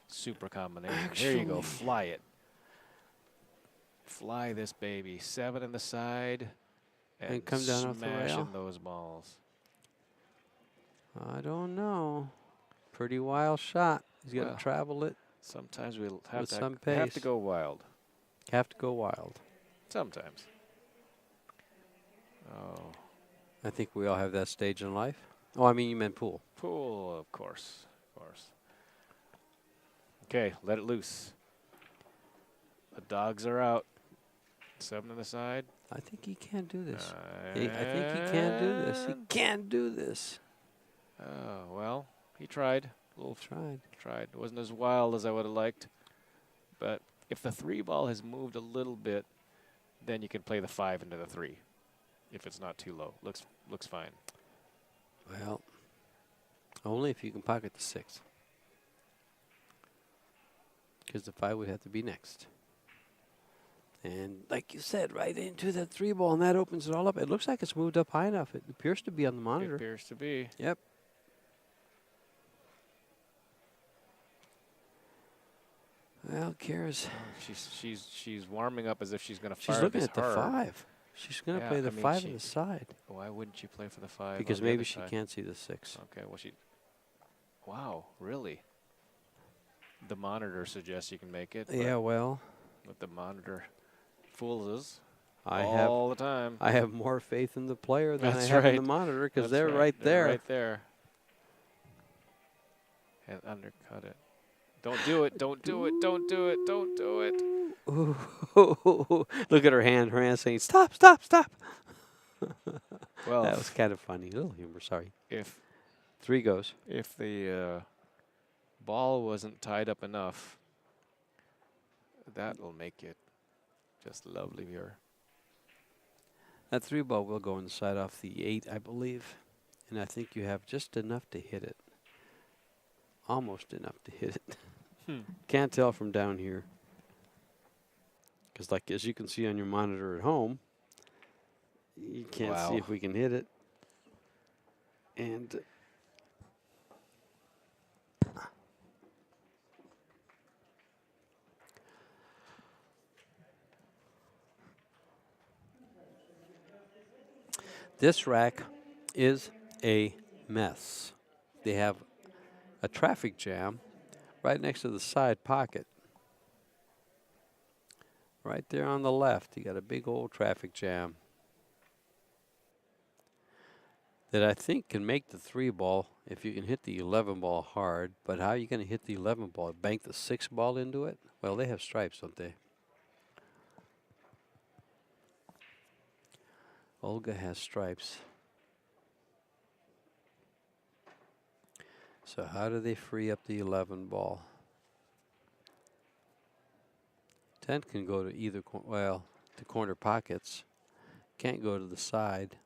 super combination. There you go, fly it. Fly this baby. 7 in the side, and come down off the smashing rail. those balls. I don't know. Pretty wild shot. He's got to travel it. Sometimes we'll have with to some pace. have to go wild. Have to go wild. Sometimes. Oh. I think we all have that stage in life. Oh, I mean, you meant pool. Pool, of course. Of course. Okay, let it loose. The dogs are out. 7 on the side. I think he can't do this. I think he can't do this. He can't do this. Oh, well, he tried. Tried. It wasn't as wild as I would have liked. But if the 3 ball has moved a little bit, then you can play the 5 into the 3. If it's not too low. Looks fine. Well, only if you can pocket the 6. Because the 5 would have to be next. And like you said, right into that 3 ball, and that opens it all up. It looks like it's moved up high enough. It appears to be on the monitor. It appears to be. Yep. Well, Kara's. She's warming up as if she's going to fire. She's looking this at the hard. 5. She's going to play the 5 on the side. Why wouldn't she play for the 5? Because maybe she can't see the 6. Okay, well, wow, really? The monitor suggests you can make it. Yeah, well. But the monitor fools us all the time. I have more faith in the player than That's I have right. in the monitor because That's they're right there. They're right there. And undercut it. Don't do it. Don't do it. Don't do it. Don't do it. Ooh. Look at her hand. Her hand saying, stop, stop, stop. Well, that was kind of funny. A little humor, sorry. If 3 goes. If the ball wasn't tied up enough, that'll make it just lovely here. That 3 ball will go inside off the 8, I believe. And I think you have just enough to hit it. Almost enough to hit it. Can't tell from down here. Because like as you can see on your monitor at home, you can't see if we can hit it. And this rack is a mess. They have a traffic jam right next to the side pocket. Right there on the left, you got a big old traffic jam that I think can make the 3 ball if you can hit the 11 ball hard. But how are you going to hit the 11 ball? Bank the 6 ball into it? Well, they have stripes, don't they? Olga has stripes. So how do they free up the 11 ball? 10 can go to either, to corner pockets. Can't go to the side.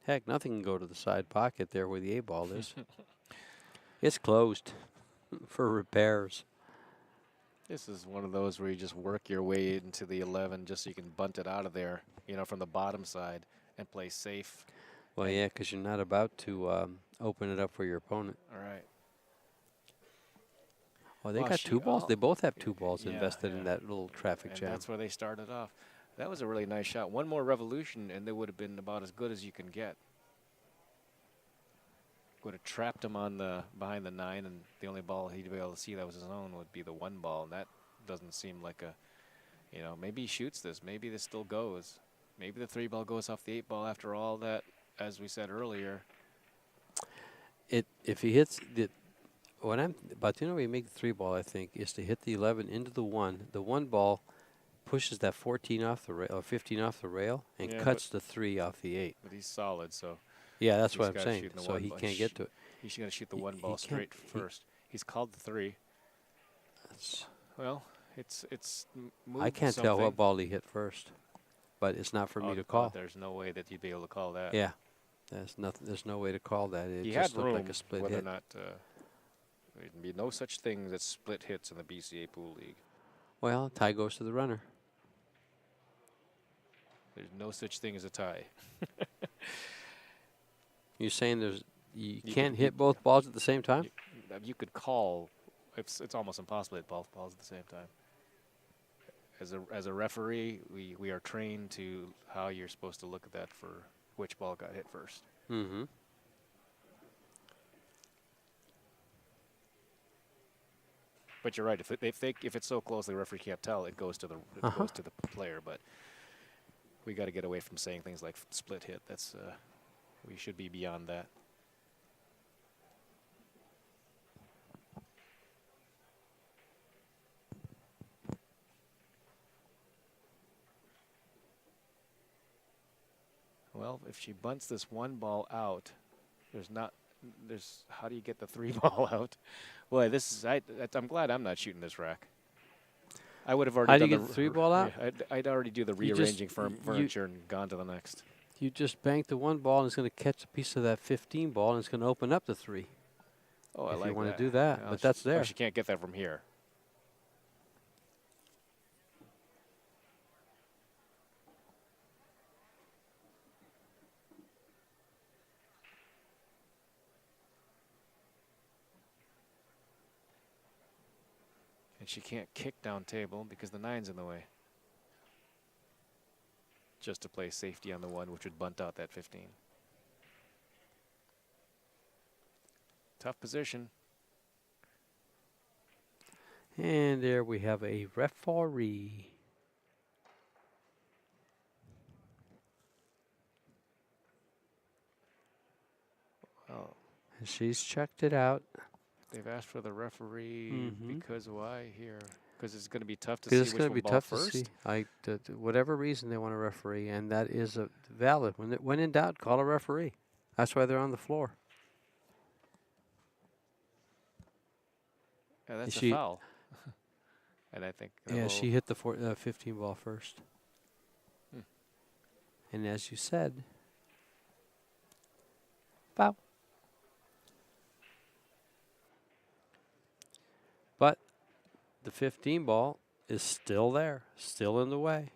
Heck, nothing can go to the side pocket there where the 8 ball is. It's closed for repairs. This is one of those where you just work your way into the 11 just so you can bunt it out of there, from the bottom side and play safe. Well, yeah, because you're not about to open it up for your opponent. All right. Oh, they got 2 balls? They both have 2 balls invested in that little traffic jam. That's where they started off. That was a really nice shot. One more revolution, and they would have been about as good as you can get. Would have trapped him on behind the 9, and the only ball he'd be able to see that was his own would be the 1 ball, and that doesn't seem like a, maybe he shoots this. Maybe this still goes. Maybe the 3 ball goes off the 8 ball after all that, as we said earlier. If he hits what I'm about to we make the 3 ball, I think, is to hit the 11 into the 1. The 1 ball pushes that 14 off the rail or 15 off the rail and Yeah, cuts the 3 off the 8. but he's solid, so Yeah, that's he's what I'm gotta saying. shoot the So one he ball. can't get to it. He's going to shoot the He- one he ball can't- straight he- first. He's called the 3. That's, Well, it's moved I can't tell what ball he hit first, but it's not for me to call. There's no way that you'd be able to call that. Yeah, there's nothing. There's no way to call that. It He just had looked room, like a split whether hit. or not there'd be no such thing as split hits in the BCA pool league. Well, tie goes to the runner. There's no such thing as a tie. You're saying you You can't could- hit both balls at the same time? You could call. It's almost impossible to hit both balls at the same time. As a referee, we are trained to how you're supposed to look at that for which ball got hit first. Mm-hmm. But you're right. If it's so close, the referee can't tell. It goes to the goes to the player. But we got to get away from saying things like split hit. That's we should be beyond that. Well, if she bunts this one ball out, there's how do you get the 3 ball out? Boy, I'm glad I'm not shooting this rack. I would have already How do done you get the 3 ball out? Yeah, I'd already do the You just- rearranging you- furniture and gone to the next. You just bank the 1 ball and it's going to catch a piece of that 15 ball and it's going to open up the 3. Oh, I if like you want that. to do that, Yeah, but that's there. She can't get that from here. And she can't kick down table because the 9's in the way. Just to play safety on the 1, which would bunt out that 15. Tough position. And there we have a referee. Well, And she's checked it out. they've asked for the referee Mhm. because why here? Because it's going to be tough to see Because it's which going to one be ball tough first. to see. Whatever reason they want a referee, and that is valid. When in doubt, call a referee. That's why they're on the floor. Yeah, that's She- a foul. And I think Yeah, she hit the 15 ball first. Hmm. And as you said, foul. But the 15 ball is still there, still in the way.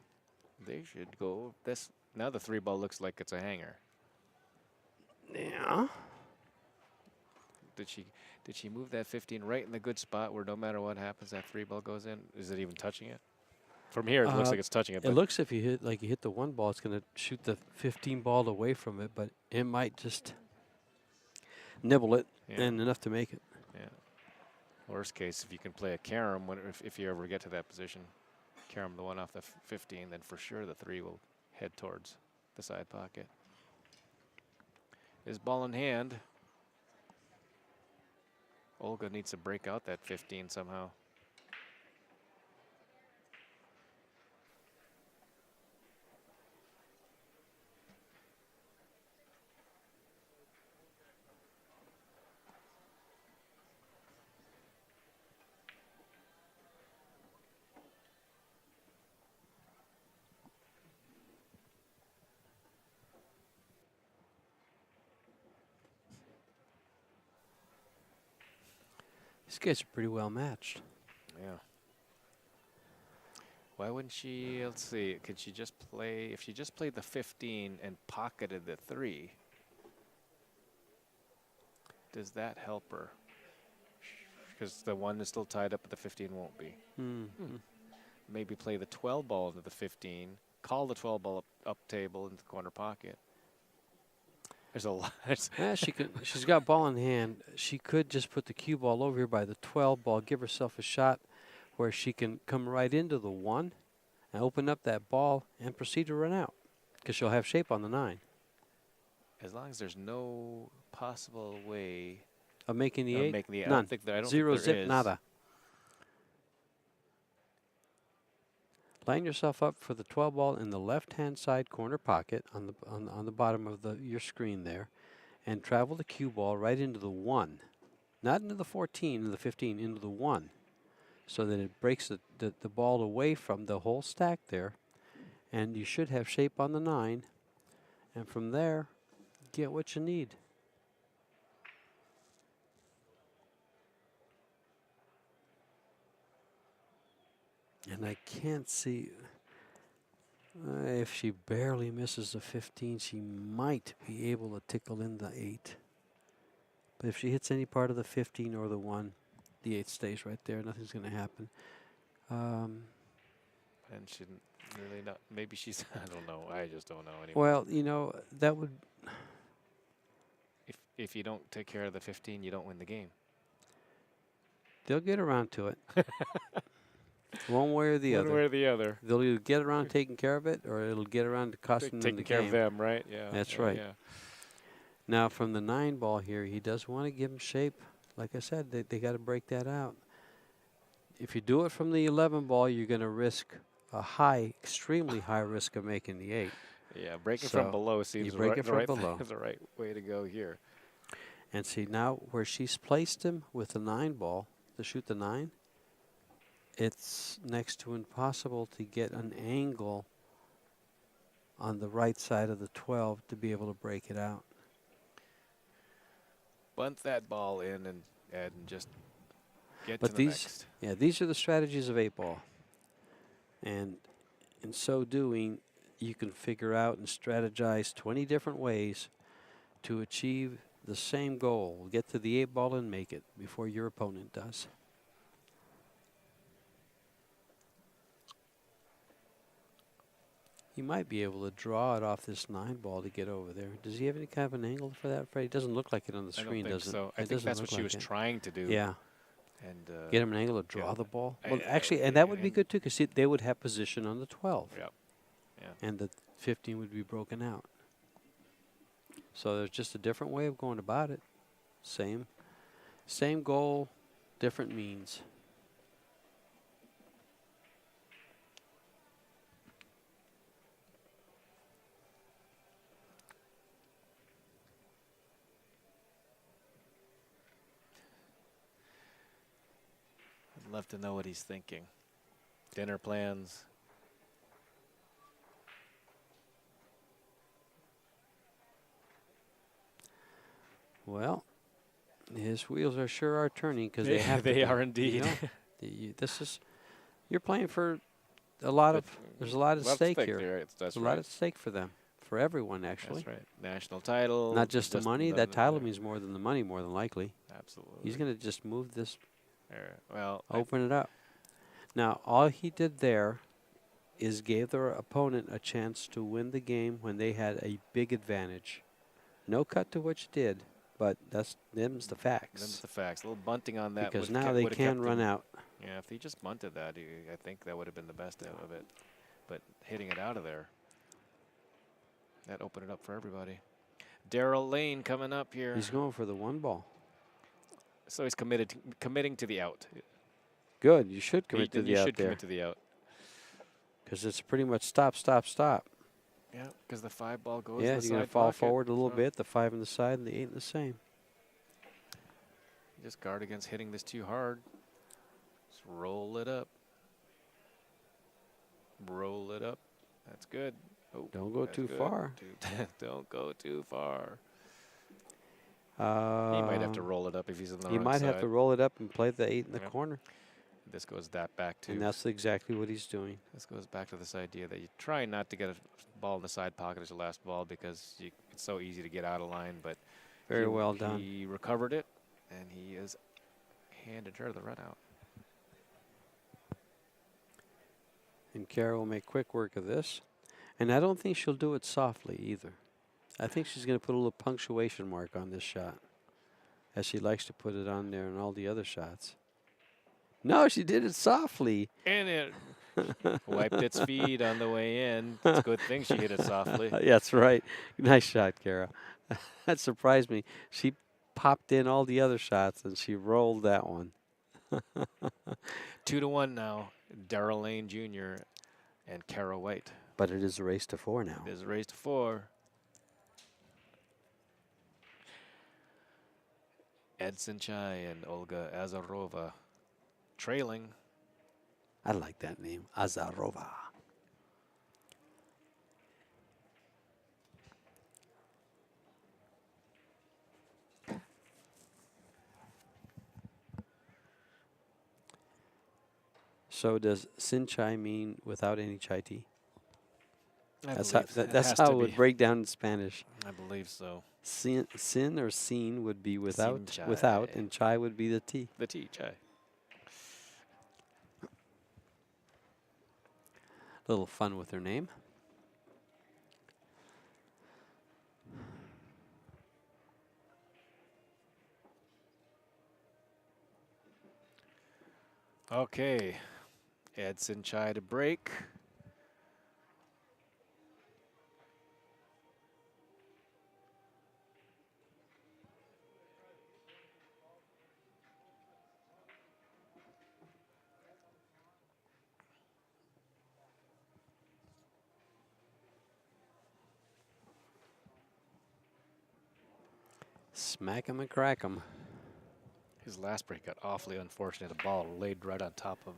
they should go. This now the 3 ball looks like it's a hanger. Yeah. Did she move that 15 right in the good spot where no matter what happens that 3 ball goes in? Is it even touching it? From here, it looks like it's touching it. It looks if you hit the 1 ball, it's going to shoot the 15 ball away from it, but it might just nibble it Yeah. and enough to make it. Yeah. Worst case, if you can play a carom, if you ever get to that position, carom the 1 off the 15, then for sure the 3 will head towards the side pocket. Is ball in hand. Olga needs to break out that 15 somehow. These guys are pretty well matched. Yeah. Why wouldn't she, let's see, could she just play, if she just played the 15 and pocketed the 3, does that help her? Because the 1 is still tied up, but the 15 won't be. Maybe play the 12 ball into the 15, call the 12 ball up table into the corner pocket. There's a lot. Yeah, she's got ball in hand. She could just put the cue ball over here by the 12 ball, give herself a shot where she can come right into the 1 and open up that ball and proceed to run out because she'll have shape on the 9. As long as there's no possible way Of making the of 8? making the, None. I don't Zero think there zip is. nada. Line yourself up for the 12 ball in the left-hand side corner pocket on the bottom of your screen there, and travel the cue ball right into the 1. Not into the 14 or the 15, into the 1, so that it breaks the ball away from the whole stack there, and you should have shape on the 9, and from there, get what you need. And I can't see, if she barely misses the 15, she might be able to tickle in the 8. But if she hits any part of the 15 or the 1, the 8 stays right there. Nothing's going to happen. And she didn't really know. Maybe she's, I don't know. I just don't know anymore. Well, you know, that would... If you don't take care of the 15, you don't win the game. They'll get around to it. One way or the other. One way or the other. They'll either get around taking care of it, or it'll get around to costing them the game. Taking care of them, right? Yeah. That's yeah, right. Yeah. Now, from the 9 ball here, he does want to give him shape. Like I said, they got to break that out. If you do it from the 11 ball, you're going to risk a high, extremely high risk of making the 8. Yeah, breaking from below seems the right way to go here. And see, now where she's placed him with the 9 ball to shoot the 9, it's next to impossible to get an angle on the right side of the 12 to be able to break it out. Bunt that ball in and just get But to the next. Yeah, these are the strategies of 8 ball. And in so doing, you can figure out and strategize 20 different ways to achieve the same goal. Get to the 8 ball and make it before your opponent does. He might be able to draw it off this 9 ball to get over there. Does he have any kind of an angle for that, Fred? It doesn't look like it on the screen, does it? So. I think that's what she was trying to do. Yeah. And get him an angle to draw the ball. Well, I- actually, and that would be good too, because they would have position on the 12. Yep. Yeah. And the 15 would be broken out. So there's just a different way of going about it. Same goal, different means. I'd love to know what he's thinking. Dinner plans. Well, his wheels are turning, because they have they to are be, indeed. you know? This is, you're playing for a lot of, there's a lot at stake here. That's There's a right. lot at stake for them, for everyone actually. That's right. National title. Not just the money. That title means more than the money, more than likely. Absolutely. He's going to just move this, well, open it up. Now, all he did there is gave their opponent a chance to win the game when they had a big advantage. No cut to what you did, but them's the facts. Them's the facts. A little bunting on that. Because now they can run out. Yeah, if he just bunted that, I think that would have been the best out of it. But hitting it out of there, that opened it up for everybody. Darrell Lane coming up here. He's going for the 1 ball. So he's committing to the out. Good. You should commit to the you out should there. commit to the out. Because it's pretty much stop, stop, stop. Yeah, because the 5 ball goes. Yeah, to the you're going side to fall pocket, forward a little so bit. The 5 on the side and the 8 in the same. Just guard against hitting this too hard. Just roll it up. Roll it up. That's good. Oh, Don't go too far. Don't go too far. He might have to roll it up if he's in the He wrong might side. have to roll it up and play the 8 in the Yep. corner. This goes back to. And that's exactly what he's doing. This goes back to this idea that you try not to get a ball in the side pocket as your last ball, because it's so easy to get out of line. But Very well done. He recovered it, and he has handed her the run out. And Kara will make quick work of this. And I don't think she'll do it softly either. I think she's going to put a little punctuation mark on this shot, as she likes to put it on there in all the other shots. No, she did it softly. And it wiped its feet on the way in. It's a good thing she hit it softly. That's right. Nice shot, Kara. That surprised me. She popped in all the other shots, and she rolled that one. 2-1 now. Darrell Lane Jr. and Kara White. But it is a race to 4 now. It is a race to 4. Ed Sinchai and Olga Azarova trailing. I like that name, Azarova. So does Sinchai mean without any chai tea? That's how it would break down in Spanish. I believe so. Sin or scene would be without, Sinchai. and chai would be the tea. The tea, chai. Little fun with her name. Okay. Ed Sinchai to break. Smack 'em and crack 'em. His last break got awfully unfortunate. The ball laid right on top of.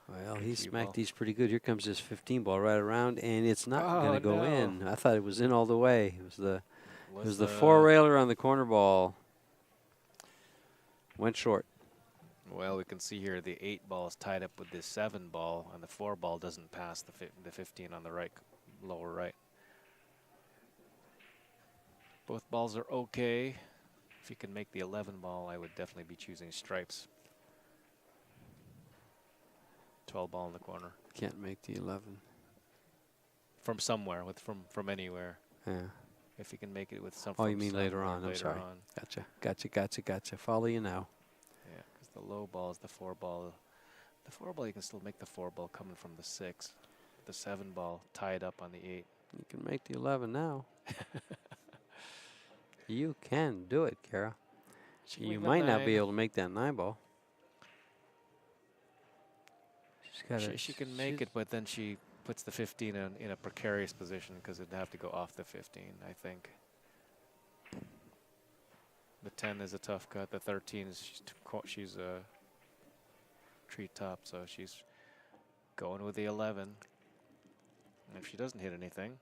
Well, he smacked these pretty good. Here comes his 15 ball right around, and it's not going to go no. in. I thought it was in all the way. It was the 4-railer on the corner ball. Went short. Well, we can see here the 8 ball is tied up with the 7 ball, and the 4 ball doesn't pass the 15 on the right, lower right. Both balls are okay. If you can make the 11 ball, I would definitely be choosing stripes. 12 ball in the corner. Can't make the 11. From somewhere, from anywhere. Yeah. If you can make it with some. Oh, you mean later on? I'm sorry. Gotcha. Follow you now. Yeah, because the low ball is the 4 ball. The 4 ball, you can still make the 4 ball coming from the 6. The 7 ball tied up on the 8. You can make the 11 now. You can do it, Kara. You might not be able to make that 9 ball. She can make it, but then she puts the 15 in a precarious position because it'd have to go off the 15, I think. The 10 is a tough cut. The 13 is she's a treetop, so she's going with the 11. And if she doesn't hit anything,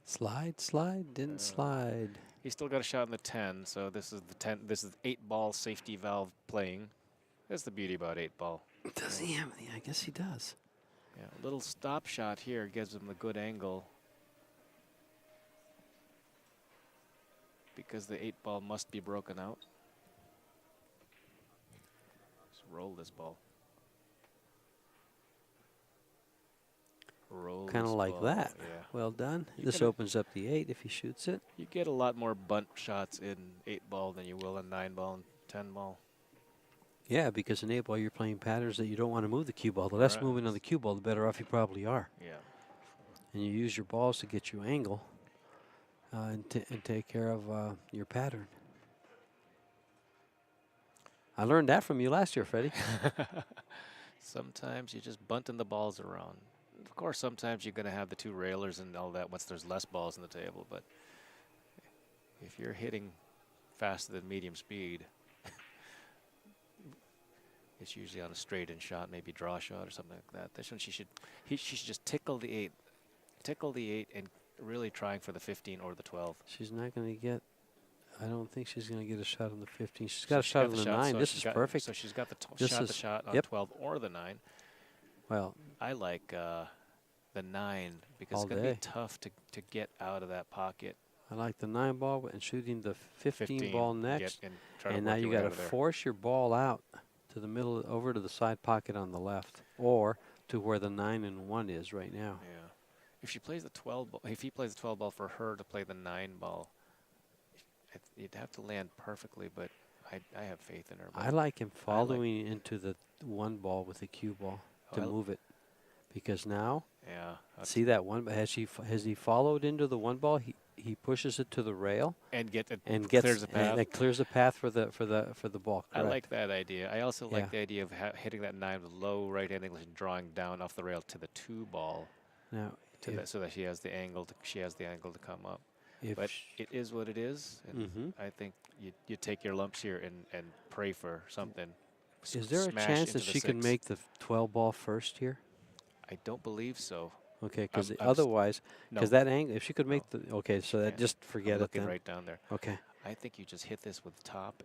slide, didn't slide. He's still got a shot in the 10, so this is the 10. This is 8 ball safety valve playing. That's the beauty about 8 ball. Does he have any? I guess he does. Yeah, a little stop shot here gives him the good angle. Because the 8 ball must be broken out. Just roll this ball. Kind of like that. Yeah. Well done. This opens up the 8 if he shoots it. You get a lot more bunt shots in 8 ball than you will in 9 ball and 10 ball. Yeah, because in 8 ball you're playing patterns that you don't want to move the cue ball. The less moving on the cue ball, the better off you probably are. Yeah. And you use your balls to get you angle and take care of your pattern. I learned that from you last year, Freddie. Sometimes you're just bunting the balls around. Of course, sometimes you're going to have the 2 railers and all that once there's less balls on the table. But if you're hitting faster than medium speed, it's usually on a straight-in shot, maybe draw shot or something like that. This one, she should just tickle the 8 and really trying for the 15 or the 12. She's not going to get. I don't think she's going to get a shot on the 15. She's got a shot on the 9. This is perfect. So she's got the shot on 12 or the 9. Well, I like the 9 because it's going to be tough to get out of that pocket. I like the 9 ball and shooting the 15 ball next. And now you got to force your ball out to the middle, over to the side pocket on the left, or to where the 9 and 1 is right now. Yeah. If she plays the 12 ball, if he plays the 12 ball for her to play the 9 ball, you'd have to land perfectly, but I have faith in her. I like him following into the 1 ball with the cue ball to move it, because now, see that 1, but has he followed into the 1 ball? he pushes it to the rail And get it and clears the path. and it clears the path for the ball. I Correct. like that idea. I also like Yeah. the idea of hitting that 9 with low right-hand English and drawing down off the rail to the 2 ball, Now, to that, so that she has the angle. She has the angle to come up. if But it is what it is, and Mhm. I think you take your lumps here and pray for something. Is there a Smash chance into that the she can 6. make the 12 ball first here? I don't believe so. Okay, because I'm otherwise, No, because that angle, if she could make no, the, okay, so that can't. just I'm forget it looking then. right down there. Okay. I think you just hit this with top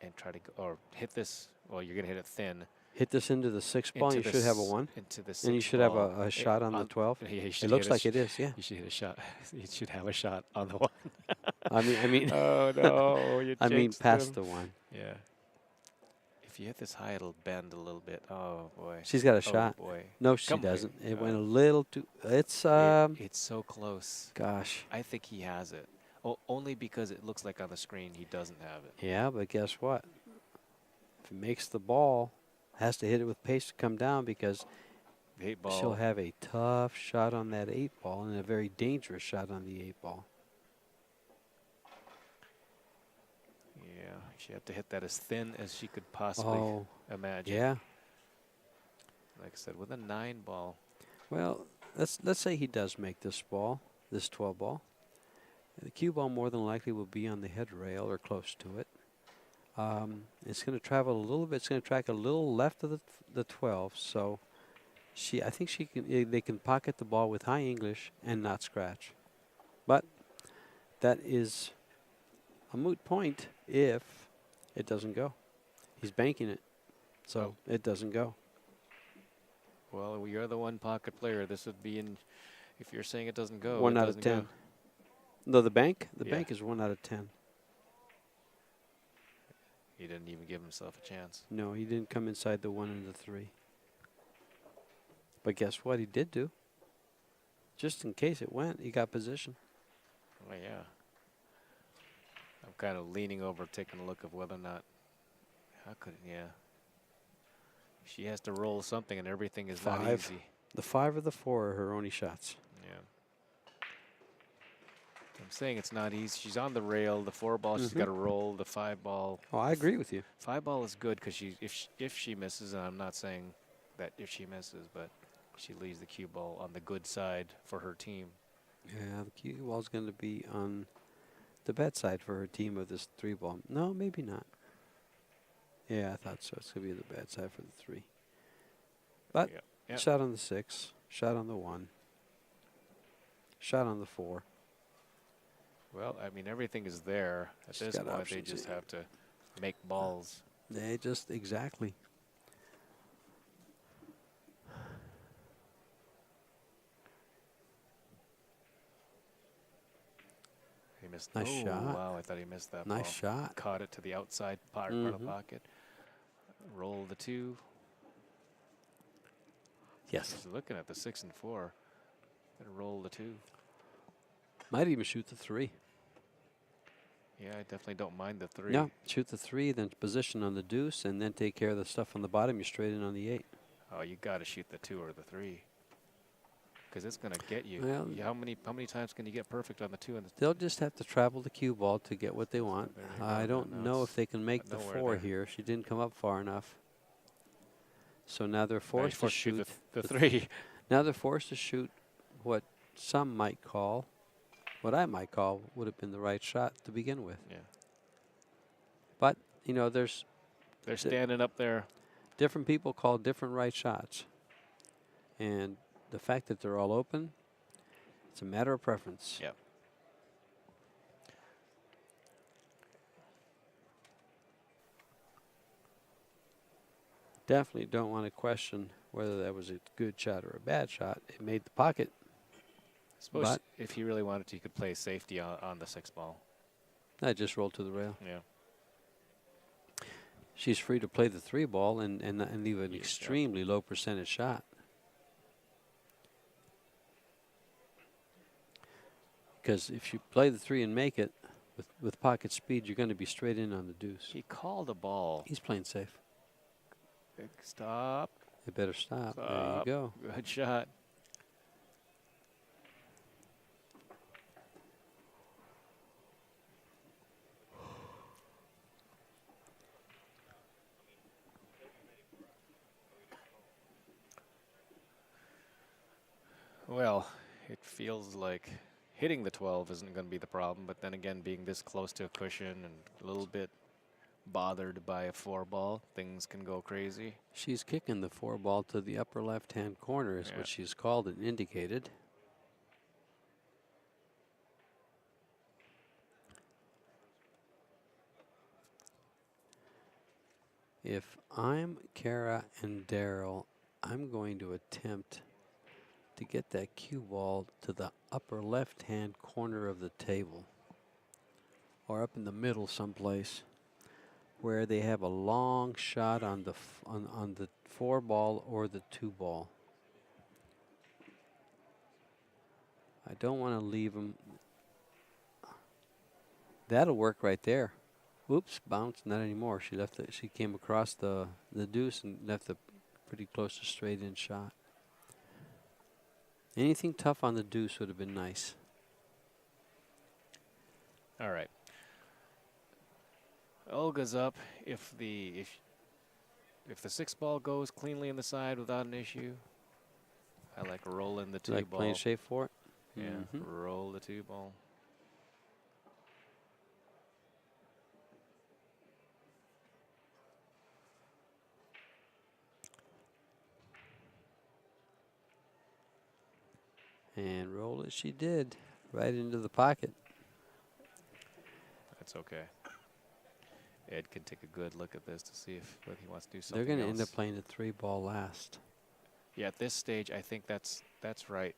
and try to go, or hit this. Well, you're gonna hit it thin Hit this into the 6 ball, and you should have a 1. Into the 6 And you should have ball. a shot on the 12. Yeah, you It should looks hit like it is, yeah. You should hit a shot. You should have a shot on the 1. I mean, Oh no, you I mean, jinxed past him. the 1. Yeah. If you hit this high, it'll bend a little bit. Oh boy. She's got a Oh shot. boy. No, she Come on. doesn't. It went a Uh, little too. It's It's so close. gosh. I think he has it. Only because it looks like on the screen he doesn't have it. Yeah, but guess what? If he makes the ball, has to hit it with pace to come down because The 8 ball. she'll have a tough shot on that 8 ball and a very dangerous shot on the 8 ball. Yeah, she had to hit that as thin as she could possibly imagine. Yeah. Like I said, with a 9 ball. Well, let's say he does make this ball, this 12 ball. The cue ball more than likely will be on the head rail or close to it. It's going to travel a little bit. It's going to track a little left of the 12. So I think she can. They can pocket the ball with high English and not scratch. But that is a moot point if it doesn't go. He's banking it, so it doesn't go. Well, you're the 1 pocket player. This would be in. If you're saying it doesn't go, 1 it out of doesn't 10. go. No, the bank Yeah. is 1 out of 10. He didn't even give himself a chance. No, he didn't come inside the 1 and the 3. But guess what he did do? Just in case it went, he got position. Oh, yeah. I'm kind of leaning over, taking a look of whether or not. How could yeah. She has to roll something, and everything is not 5. easy. The 5 or the 4 are her only shots. Yeah. I'm saying it's not easy. She's on the rail. The 4 ball, she's got to roll. The 5 ball. Oh, I agree with you. 5 ball is good because if she misses, and I'm not saying that if she misses, but she leaves the cue ball on the good side for her team. Yeah, the cue ball's going to be on the bad side for her team of this 3 ball. No, maybe not. Yeah, I thought so. It's going to be the bad side for the 3. But Yeah. shot on the 6, shot on the 1, shot on the 4. Well, I mean, everything is there. At She's this got point, they options, just yeah. have to make balls. They just, exactly. He missed. Nice oh, shot. Wow, I thought he missed that ball. Nice shot. Caught it to the outside part of the pocket. Roll the 2. Yes. Just looking at the 6 and 4. Gonna roll the 2. Might even shoot the 3. Yeah, I definitely don't mind the 3. Yeah, shoot the 3, then position on the deuce, and then take care of the stuff on the bottom. You're straight in on the 8. Oh, you got to shoot the 2 or the 3. Because it's going to get you. Well, How many times can you get perfect on the 2 and the they'll just have to travel the cue ball to get what they want. There you go. I don't Now know it's if they can make the nowhere 4 there. here. She didn't come up far enough. So now they're Now you're forced to shoot the 3. Now they're forced to shoot what some might call, what I might call, would have been the right shot to begin with. Yeah. But, you know, They're standing up there. different people call different right shots. And the fact that they're all open, it's a matter of preference. Yep. Definitely don't want to question whether that was a good shot or a bad shot. It made the pocket. Suppose But- if he really wanted to, he could play safety on the 6 ball. I just rolled to the rail. Yeah. She's free to play the 3 ball and leave an Yeah. extremely low percentage shot. Because if you play the 3 and make it with pocket speed, you're going to be straight in on the deuce. He called a ball. He's playing safe. Big stop. They better stop. There you Stop. go. Good shot. Well, it feels like hitting the 12 isn't going to be the problem, but then again, being this close to a cushion and a little bit bothered by a 4-ball, things can go crazy. She's kicking the 4-ball to the upper left-hand corner is Yeah. what she's called and indicated. If I'm Kara and Daryl, I'm going to attempt to get that cue ball to the upper left-hand corner of the table, or up in the middle someplace, where they have a long shot on the on the 4-ball or the 2-ball. I don't want to leave them. That'll work right there. Oops, bounce, not anymore. She left it. She came across the deuce and left a pretty close to straight in shot. Anything tough on the deuce would have been nice. All right. Olga's up. If the 6-ball goes cleanly in the side without an issue, I like rolling the 2-ball. Like playing shape for it? Yeah, roll the 2-ball. And roll it she did, right into the pocket. That's okay. Ed can take a good look at this to see if what he wants to do something They're going to else. end up playing the 3-ball last. Yeah, at this stage, I think that's right.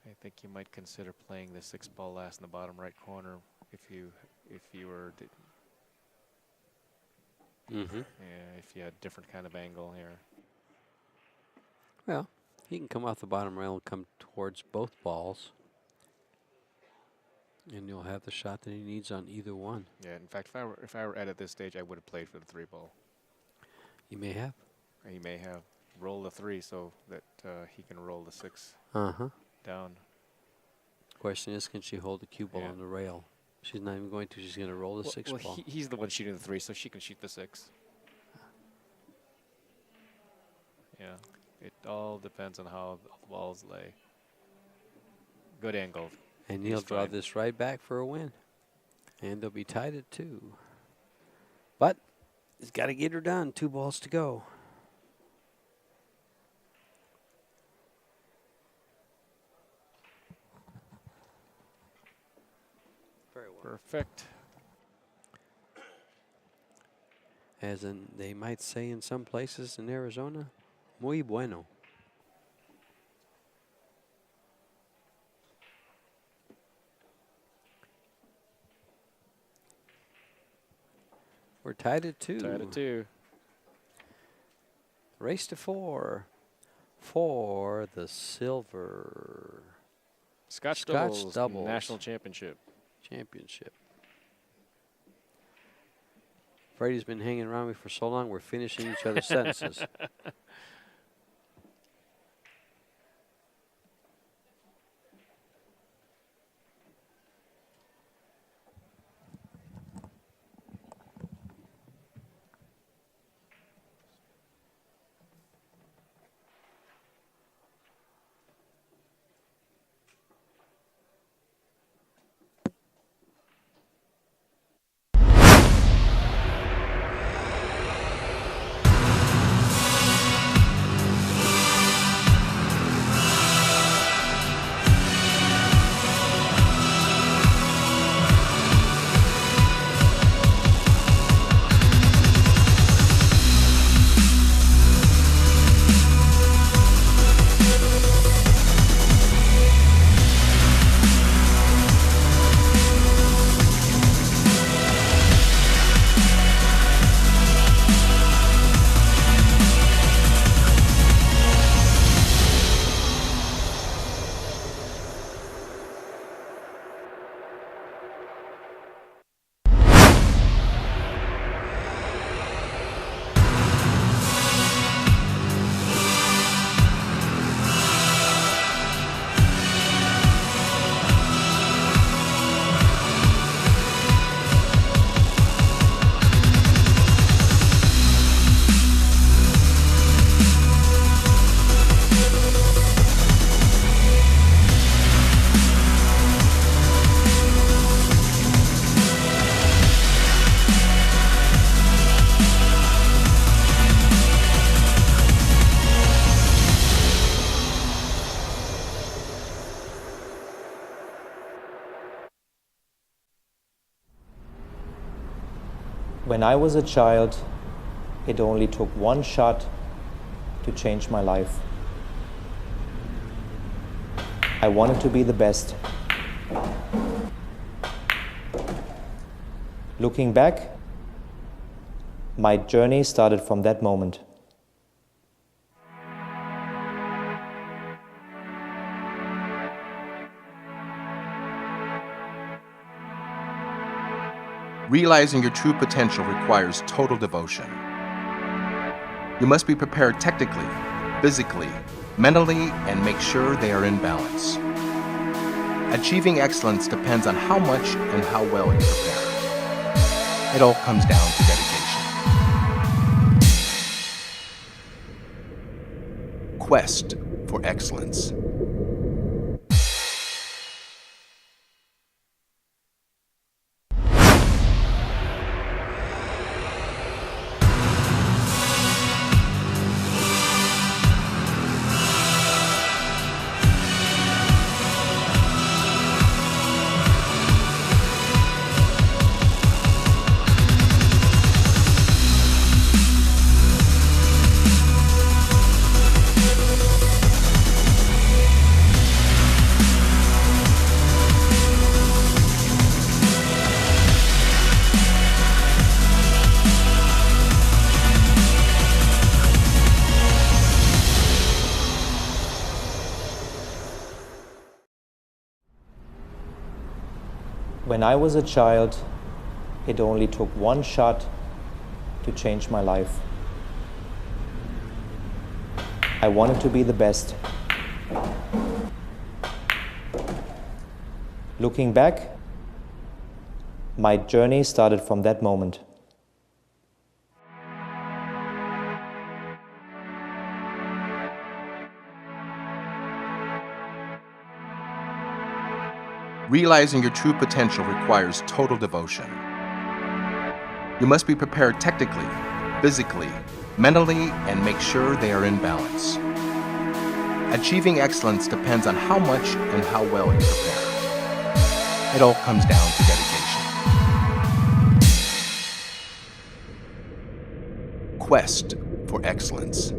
I think you might consider playing the 6-ball last in the bottom right corner if you were if you had a different kind of angle here. Well, he can come off the bottom rail and come towards both balls. And you'll have the shot that he needs on either one. Yeah, in fact, if I were Ed at this stage, I would have played for the 3-ball. You may have. He may have rolled the 3 so that he can roll the 6 down. Question is, can she hold the cue ball on the rail? She's not even going to. She's going to roll the 6 ball. He's the one shooting the 3, so she can shoot the 6. Yeah, it all depends on how the balls lay. Good angle. And he'll draw this right back for a win. And they'll be tied at 2. But he's got to get her done. 2 balls to go. Very well. Perfect. As in, they might say in some places in Arizona, muy bueno. We're tied at 2. Tied at 2. Race to 4 for the silver Scotch doubles National Championship. Freddie's been hanging around me for so long, we're finishing each other's sentences. When I was a child, it only took one shot to change my life. I wanted to be the best. Looking back, my journey started from that moment. Realizing your true potential requires total devotion. You must be prepared technically, physically, mentally, and make sure they are in balance. Achieving excellence depends on how much and how well you prepare. It all comes down to dedication. Quest for excellence. When I was a child, it only took one shot to change my life. I wanted to be the best. Looking back, my journey started from that moment. Realizing your true potential requires total devotion. You must be prepared technically, physically, mentally, and make sure they are in balance. Achieving excellence depends on how much and how well you prepare. It all comes down to dedication. Quest for excellence.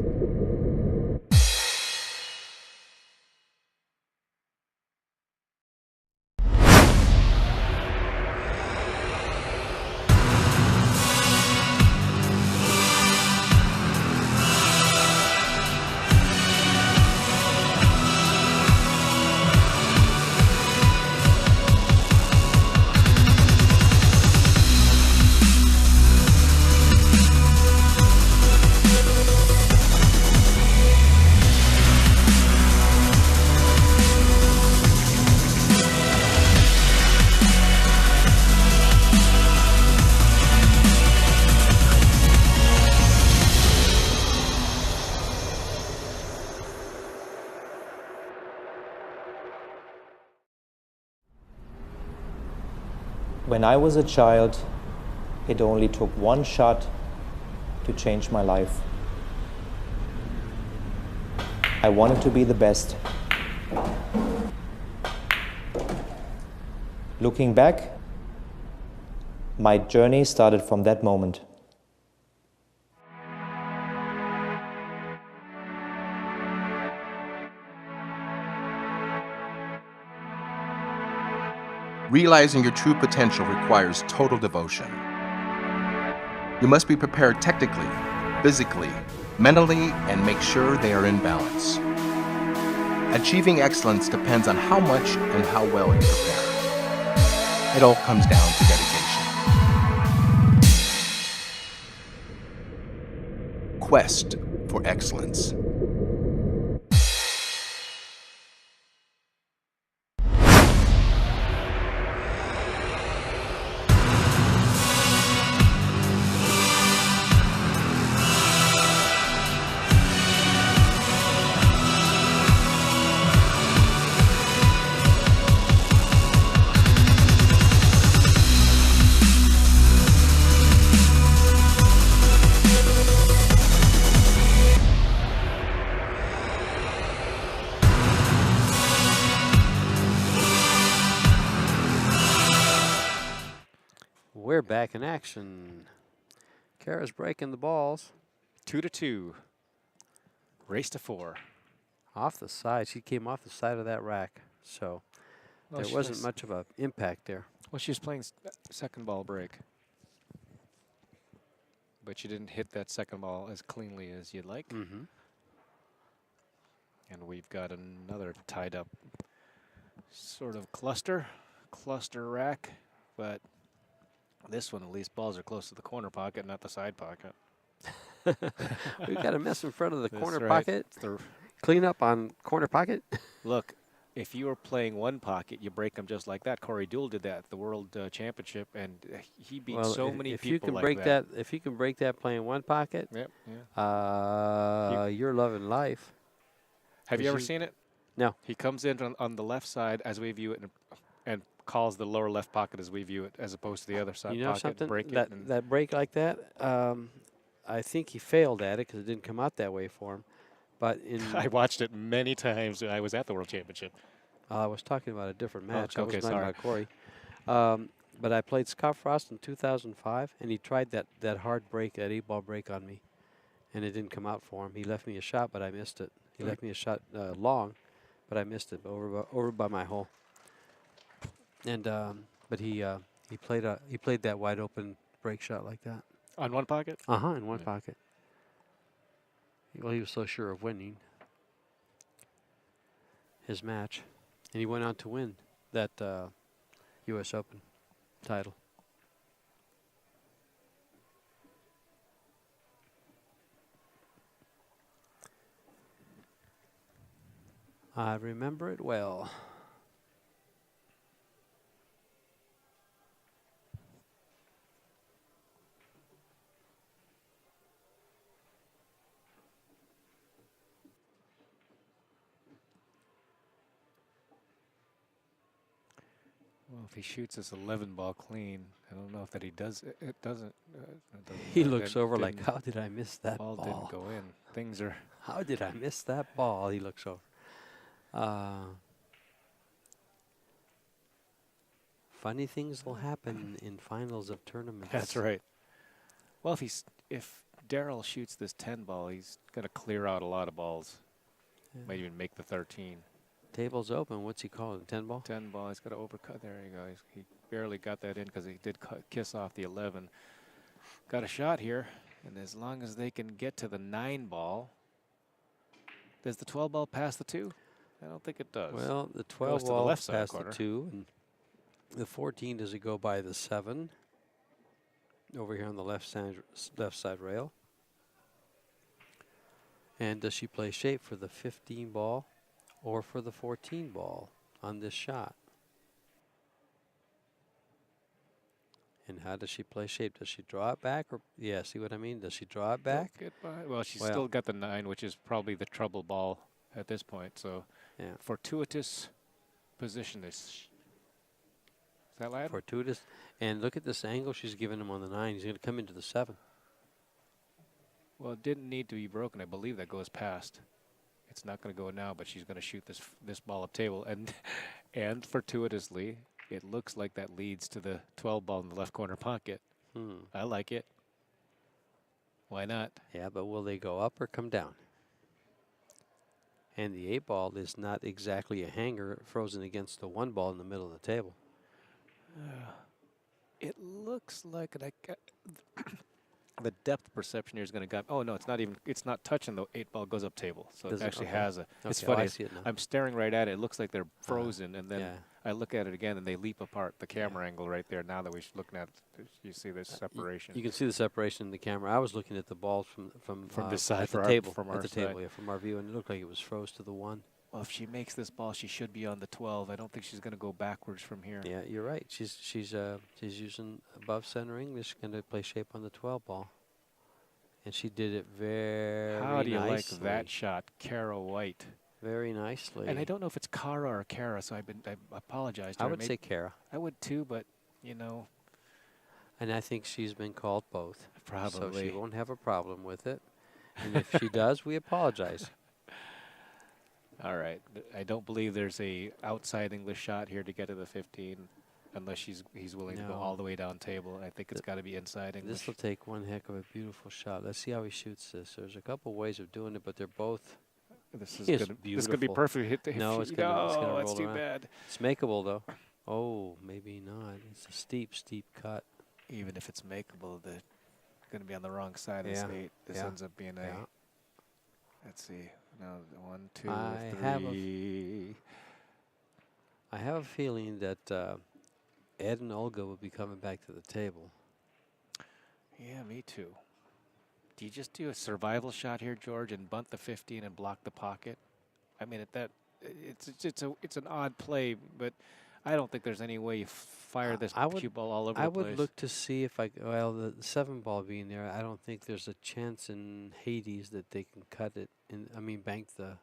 When I was a child, it only took one shot to change my life. I wanted to be the best. Looking back, my journey started from that moment. Realizing your true potential requires total devotion. You must be prepared technically, physically, mentally, and make sure they are in balance. Achieving excellence depends on how much and how well you prepare. It all comes down to dedication. Quest for excellence. We're back in action. Kara's breaking the balls 2-2. Race to 4. off the side. She came off the side of that rack, so Well, there wasn't much of a impact there. Well, she was playing second ball break. But she didn't hit that second ball as cleanly as you'd like. Mm-hmm. And we've got another tied up sort of cluster rack. But this one, at least, balls are close to the corner pocket, not the side pocket. We've got a mess in front of the That's corner right. pocket. Clean up on corner pocket. Look, if you were playing one pocket, you break them just like that. Corey Deuel did that at the World Championship, and he beat so many if people you can like break that. if you can break that playing one pocket, Yep. Yeah. you're loving life. Have you ever seen it? No. He comes in on the left side as we view it, and calls the lower left pocket as we view it, as opposed to the other side You know pocket. something? Break that it. And that break like that, I think he failed at it because it didn't come out that way for him. But in I watched it many times when I was at the World Championship. I was talking about a different match. I okay, was talking sorry. about Corey. But I played Scott Frost in 2005, and he tried that hard break, that 8-ball break on me, and it didn't come out for him. He left me a shot, but I missed it. He left me a shot long, but I missed it over by my hole. And but he played that wide open break shot like that. On one pocket? In one pocket. Well, he was so sure of winning his match, and he went on to win that U.S. Open title. I remember it well. Well, if he shoots this 11-ball clean, I don't know if that he does. It doesn't. He looks over like, how did I miss that ball? ball? Didn't go in. Things are. How did I miss that ball? He looks over. Funny things will happen in finals of tournaments. That's right. Well, if Darrell shoots this 10-ball, he's going to clear out a lot of balls. Yeah. Might even make the 13. Table's open. What's he calling? 10-ball? 10-ball. He's got to overcut. There you go. He barely got that in because he did kiss off the 11. Got a shot here, and as long as they can get to the 9-ball, does the 12-ball pass the 2? I don't think it does. Well, the Goes to the 12-ball left side past corner. the 2. And the 14, does it go by the 7? Over here on the left side rail. And does she play shape for the 15 ball or for the 14 ball on this shot? And how does she play shape? Does she draw it back? Or yeah, see what I mean? Does she draw it back? Well, she's still got the 9, which is probably the trouble ball at this point. So, Yeah. fortuitous position. Is that loud? Fortuitous. And look at this angle she's giving him on the 9. He's going to come into the 7. Well, it didn't need to be broken. I believe that goes past. It's not going to go now, but she's going to shoot this ball up table, and fortuitously, it looks like that leads to the 12 ball in the left corner pocket. I like it. Why not? Yeah, but will they go up or come down? And the 8 ball is not exactly a hanger frozen against the 1 ball in the middle of the table. It looks like the depth perception here is going to go. Oh no, it's not even. It's not touching the 8 ball. Goes up table, so Does it it? actually Okay. has a. It's Okay, oh, I funny. see it now. I'm staring right at it. It looks like they're frozen, and then yeah. I look at it again, and they leap apart. The camera angle right there. Now that we're looking at, you see this separation. You can see the separation in the camera. I was looking at the balls from this side at for the our- table, from at our the side. table, yeah, from our view, and it looked like it was froze to the 1. Well, if she makes this ball, she should be on the 12. I don't think she's going to go backwards from here. Yeah, you're right. She's using above centering. She's going to play shape on the 12 ball, and she did it very nicely. How do you like that shot, Kara White? Very nicely. And I don't know if it's Kara or Kara, so I apologize to I her. would say Kara. I would too, but you know, And I think she's been called both. probably. So she won't have a problem with it. And if she does, we apologize. All right. I don't believe there's a outside English shot here to get to the 15. unless he's willing to go all the way down table. I think it's got to be inside English. This will take one heck of a beautiful shot. Let's see how he shoots this. There's a couple ways of doing it, but they're both. This is It's gonna be beautiful. perfect. Hit the No, hit. it's gonna that's roll too around. bad. It's makeable though. Oh, maybe not. It's a steep, steep cut. Even if it's makeable, the going to be on the wrong side of Yeah, this 8. This yeah, ends up being a. yeah. Let's see. No, 1, 2, I have a 3. I have a feeling that Ed and Olga will be coming back to the table. Yeah, me too. Do you just do a survival shot here, George, and bunt the 15 and block the pocket? I mean, it's an odd play, but I don't think there's any way you fire this cue ball all over the place. I would look to see if the 7 ball being there, I don't think there's a chance in Hades that they can cut it. Bank the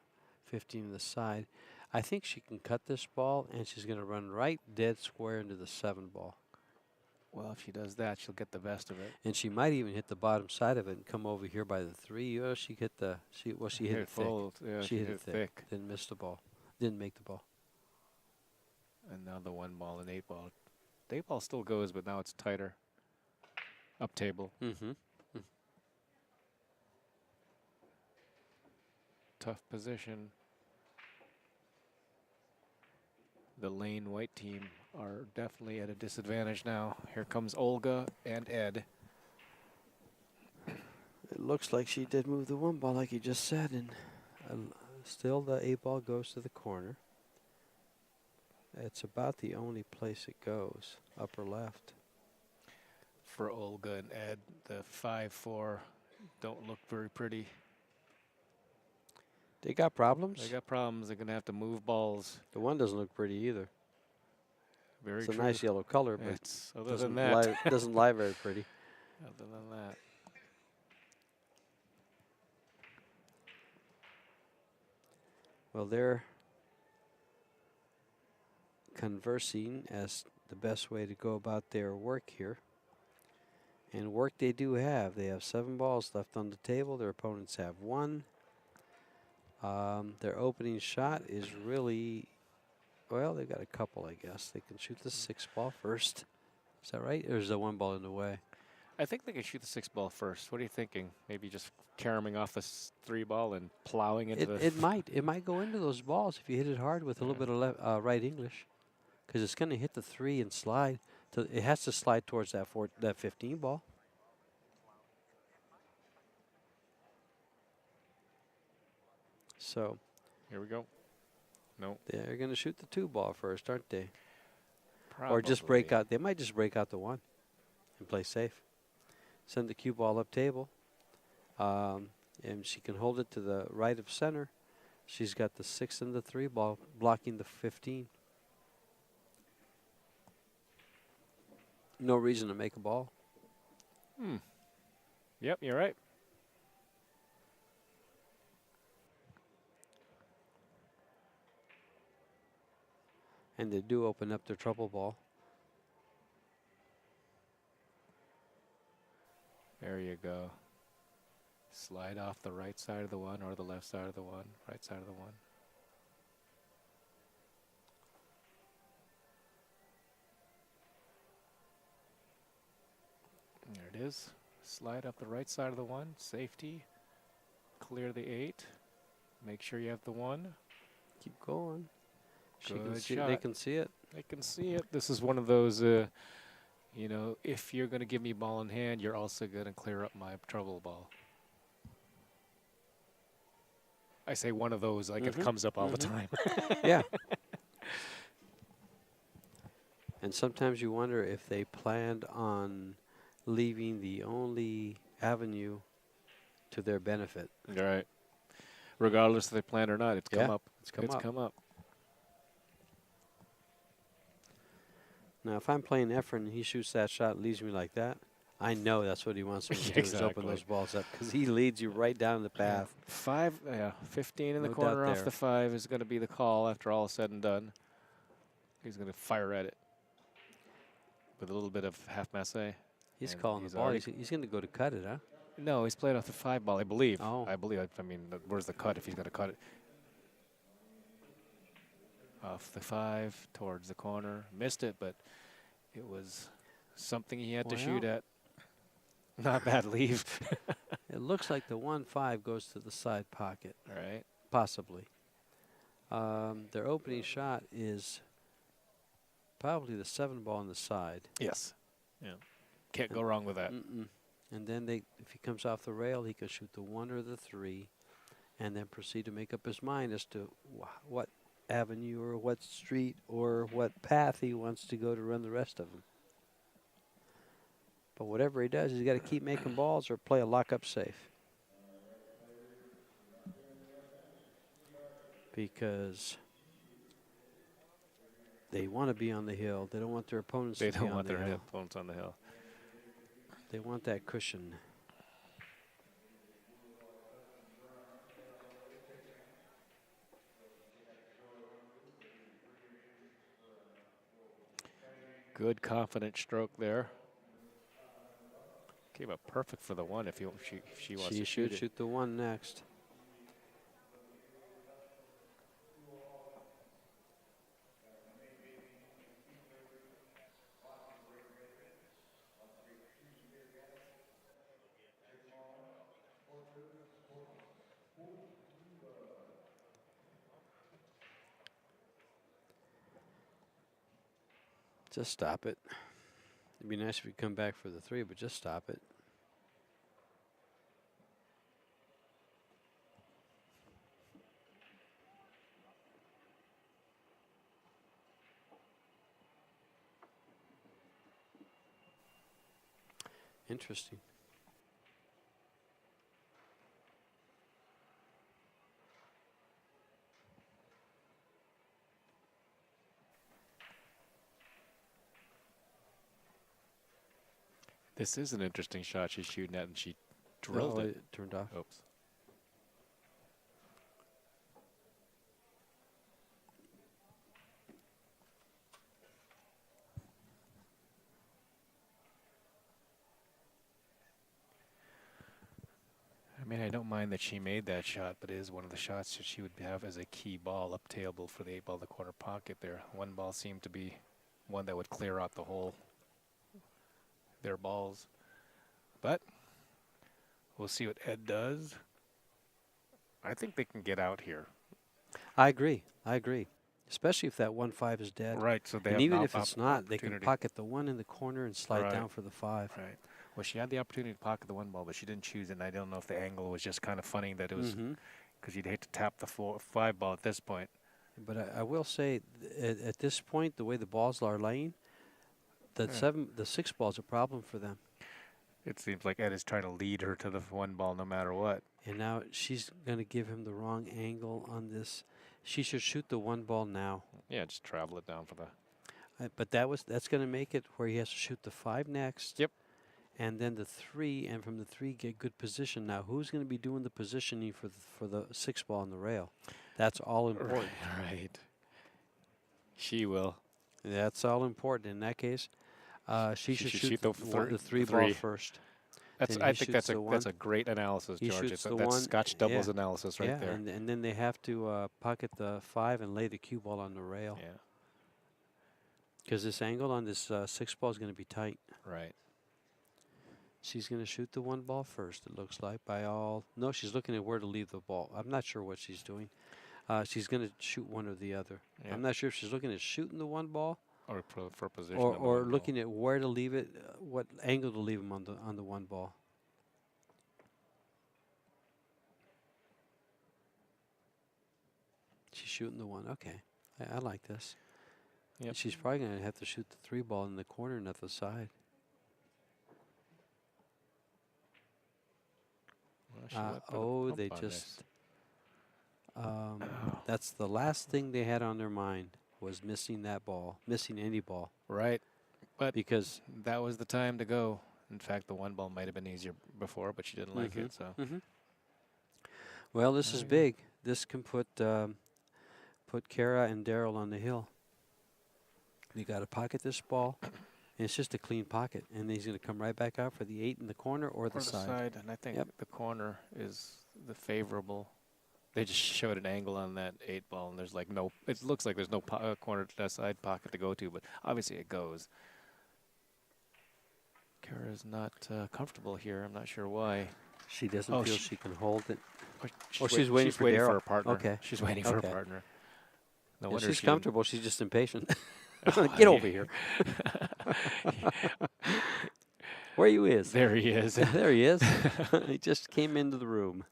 15 on the side. I think she can cut this ball, and she's going to run right dead square into the 7 ball. Well, if she does that, she'll get the best of it. And she might even hit the bottom side of it and come over here by the 3. Or she hit the she hit it thick. Yeah, she hit it thick. Didn't miss the ball. Didn't make the ball. And now the 1 ball and 8 ball. The 8 ball still goes, but now it's tighter. Up table. Mm-hmm. Tough position. The lane white team are definitely at a disadvantage now. Here comes Olga and Ed. It looks like she did move the 1 ball like you just said, and still the 8 ball goes to the corner. It's about the only place it goes, upper left. For Olga and Ed, the 5-4 don't look very pretty. They got problems? They got problems. They're going to have to move balls. The 1 doesn't look pretty either. Very it's true. a nice yellow color, but it's other than that. Doesn't lie very pretty. Other than that. Well, they're conversing as the best way to go about their work here. And work they do have. They have 7 balls left on the table. Their opponents have 1. Their opening shot is really, well, they've got a couple, I guess. They can shoot the 6 ball first. Is that right? Or is the 1 ball in the way? I think they can shoot the 6 ball first. What are you thinking? Maybe just caroming off the 3 ball and plowing into the... It might go into those balls if you hit it hard with a little bit of right English. Because it's going to hit the 3 and slide. It has to slide towards that 15 ball. So here we go. No. They're going to shoot the 2 ball first, aren't they? Probably. Or just break out. They might just break out the 1 and play safe. Send the cue ball up table. And she can hold it to the right of center. She's got the 6 and the 3 ball blocking the 15. No reason to make a ball. Yep, you're right. And they do open up their trouble ball. There you go. Slide off the right side of the 1 or the left side of the 1. Right side of the 1. There it is. Slide up the right side of the 1. Safety. Clear the 8. Make sure you have the 1. Keep going. Good shot. shot. They can see it. They can see it. This is one of those, you know, if you're going to give me ball in hand, you're also going to clear up my trouble ball. I say one of those like it comes up all the time. Yeah. And sometimes you wonder if they planned on leaving the only avenue to their benefit. Right. Regardless if they planned or not, it's come up. It's come up. up. Now, if I'm playing Efren and he shoots that shot and leaves me like that, I know that's what he wants me to do is open those balls up because he leads you right down the path. 15 in the No corner doubt off there. the 5 is going to be the call after all is said and done. He's going to fire at it with a little bit of half masse. He's And calling the ball. He's going to go to cut it, huh? No, he's playing off the 5 ball, I believe. Oh. I believe. I mean, where's the cut if he's going to cut it? Off the 5 towards the corner. Missed it, but It was something he had to Well. shoot at. Not bad leave. It looks like the 1-5 goes to the side pocket, All right. possibly. Their opening shot is probably the 7 ball on the side. Yes. Yeah. Can't go wrong with that. And then if he comes off the rail, he can shoot the 1 or the 3, and then proceed to make up his mind as to what avenue or what street or what path he wants to go to run the rest of them. But whatever he does, he's got to keep making balls or play a lock-up safe. Because they want to be on the hill. They don't want their opponents They to be don't on want the their hill. opponents on the hill. They want that cushion. Good confident stroke there. Came up perfect for the 1 if she wants She to should shoot it. shoot the 1 next. Just stop it. It'd be nice if you come back for the 3, but just stop it. Interesting. This is an interesting shot she's shooting at, and she drilled Oh, it. turned off. Oops. I mean, I don't mind that she made that shot, but it is one of the shots that she would have as a key ball up table for the 8 ball in the corner pocket there. 1 ball seemed to be one that would clear out the whole their balls. But we'll see what Ed does. I think they can get out here. I agree. Especially if that 1-5 is dead. Right, so they And have even an if it's not, they can opportunity. pocket the 1 in the corner and slide Right. down for the 5. Right. Well, she had the opportunity to pocket the 1 ball, but she didn't choose it. And I don't know if the angle was just kind of funny that it was because you'd hate to tap the 5 ball at this point. But I will say, at this point, the way the balls are laying, the 6 ball is a problem for them. It seems like Ed is trying to lead her to the 1 ball no matter what. And now she's going to give him the wrong angle on this. She should shoot the 1 ball now. Yeah, just travel it down for the. But that's going to make it where he has to shoot the 5 next. Yep. And then the 3, and from the 3 get good position. Now, who's going to be doing the positioning for the 6 ball on the rail? That's all important. Right. She will. That's all important in that case. She should shoot the 3 ball three. first. That's. Then I he think shoots that's the a 1. great analysis, He George. shoots the That's 1, Scotch doubles yeah. analysis right Yeah, there. and then they have to pocket the 5 and lay the cue ball on the rail. Yeah. Because this angle on this 6 ball is going to be tight. Right. She's going to shoot the 1 ball first, it looks like, by all. No, she's looking at where to leave the ball. I'm not sure what she's doing. She's going to shoot one or the other. Yeah. I'm not sure if she's looking at shooting the 1 ball Or for position. or looking at where to leave it, what angle to leave him on the 1 ball. She's shooting the 1. Okay, I like this. Yep. She's probably going to have to shoot the 3 ball in the corner and at the side. Well, she went for the pump They on just. this. That's the last thing they had on their mind was missing that ball, missing any ball. Right. But Because that was the time to go. In fact, the 1 ball might have been easier before, but she didn't like it. So. Well, this There is you go. big. This can put Kara and Daryl on the hill. You got to pocket this ball, and it's just a clean pocket. And he's going to come right back out for the 8 in the corner or the side. And I think Yep. the corner is the favorable. They just showed an angle on that 8 ball, and there's like no. It looks like there's no corner to that side pocket to go to, but obviously it goes. is not comfortable here. I'm not sure why. She doesn't Oh, feel she- she can hold it. Oh, she's waiting for waiting Daryl. for a partner. Okay. She's waiting for a Okay. partner. No Yeah, wonder she's she didn't- comfortable. She's just impatient. Oh, Get over here. Where you is? There he is. There he is. He just came into the room.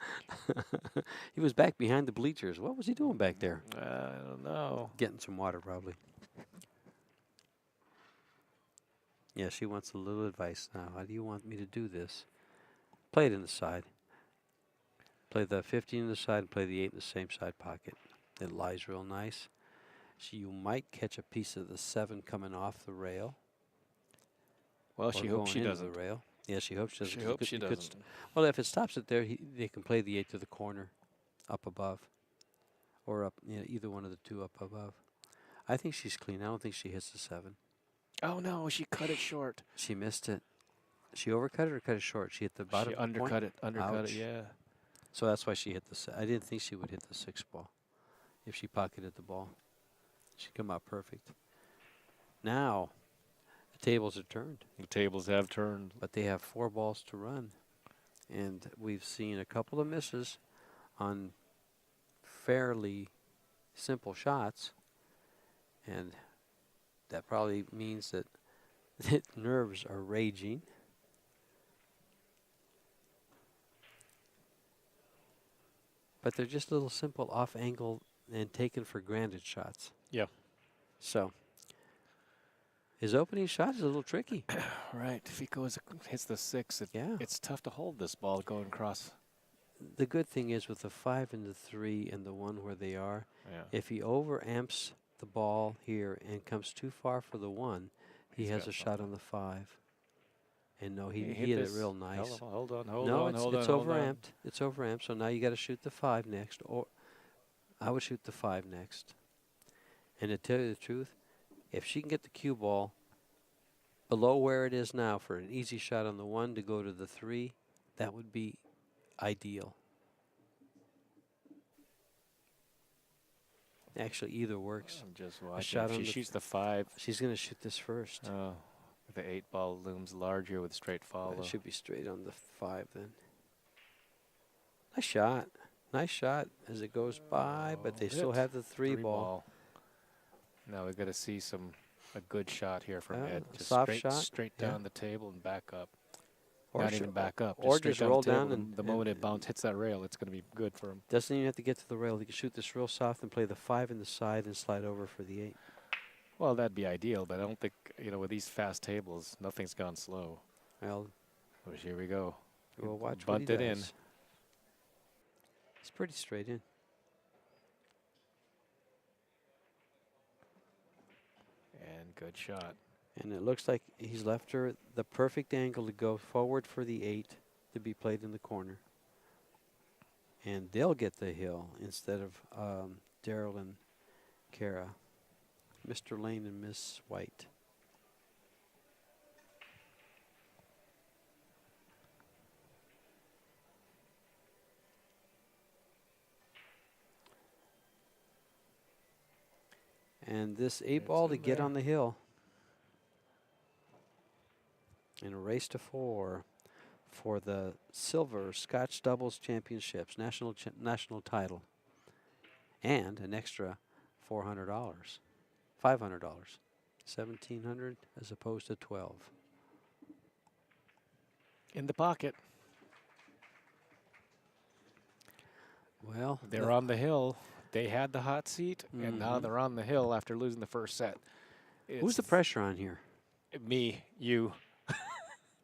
He was back behind the bleachers. What was he doing back there? I don't know. Getting some water, probably. Yeah, she wants a little advice now. How do you want me to do this? Play it in the side. Play the 15 in the side and play the 8 in the same side pocket. It lies real nice. So you might catch a piece of the 7 coming off the rail. Well, or she hopes going she into doesn't. The rail. Yeah, she hopes she doesn't. She 'cause you hopes could- she you could doesn't. well, if it stops it there, they can play the 8 to the corner, up above, or up. Yeah, either one of the two up above. I think she's clean. I don't think she hits the 7. Oh no, she cut it short. She missed it. She overcut it or cut it short? She hit the bottom. She undercut it. Undercut Ouch. it. Yeah. So that's why she hit the. I didn't think she would hit the 6 ball. If she pocketed the ball, she'd come out perfect. Now, the tables are turned, The tables have turned. but they have 4 balls to run, and we've seen a couple of misses on fairly simple shots, and that probably means that nerves are raging. But they're just little simple off angle and taken for granted shots. Yeah. So his opening shot is a little tricky. Right. If he hits the 6, Yeah. it's tough to hold this ball going across. The good thing is with the 5 and the 3 and the 1 where they are, Yeah. if he overamps the ball here and comes too far for the 1, he He's has got a shot on the 5. And no, he hit hit it this. real nice. Hold on. Hold No, on. it's Hold on. it's hold on. overamped. It's overamped. So now you got to shoot the 5 next, or I would shoot the 5 next. And to tell you the truth, if she can get the cue ball below where it is now for an easy shot on the 1 to go to the 3, that would be ideal. Actually, either works. I'm just shot watching. If on she the shoots the 5. She's going to shoot this first. Oh, the 8 ball looms larger with straight follow. It should be straight on the 5 then. Nice shot. Nice shot as it goes by, but they still hit. have the 3 ball. Now we've got to see a good shot here from Ed. A Just soft straight, shot? straight Yeah. down the table and back up. Or Not sh- even back up. or straight just roll the table. down and- the moment it bounce hits that rail, it's going to be good for him. Doesn't even have to get to the rail. He can shoot this real soft and play the 5 in the side and slide over for the 8. Well, that'd be ideal, but I don't think, with these fast tables, nothing's gone slow. Well, Oh, here we go. we'll watch Bunt what he it in. does. It's pretty straight in. And good shot. And it looks like he's left her the perfect angle to go forward for the 8 to be played in the corner. And they'll get the hill instead of Daryl and Kara. Mr. Lane and Miss White. And this 8 ball to in get there. on the hill. In a race to 4 for the silver Scotch Doubles Championships national title, and an extra $400, $500, $1,700 as opposed to 12. In the pocket. Well, They're on the hill. They had the hot seat, and now Mhm. they're on the hill after losing the first set. who's the It's pressure on here? Me, you.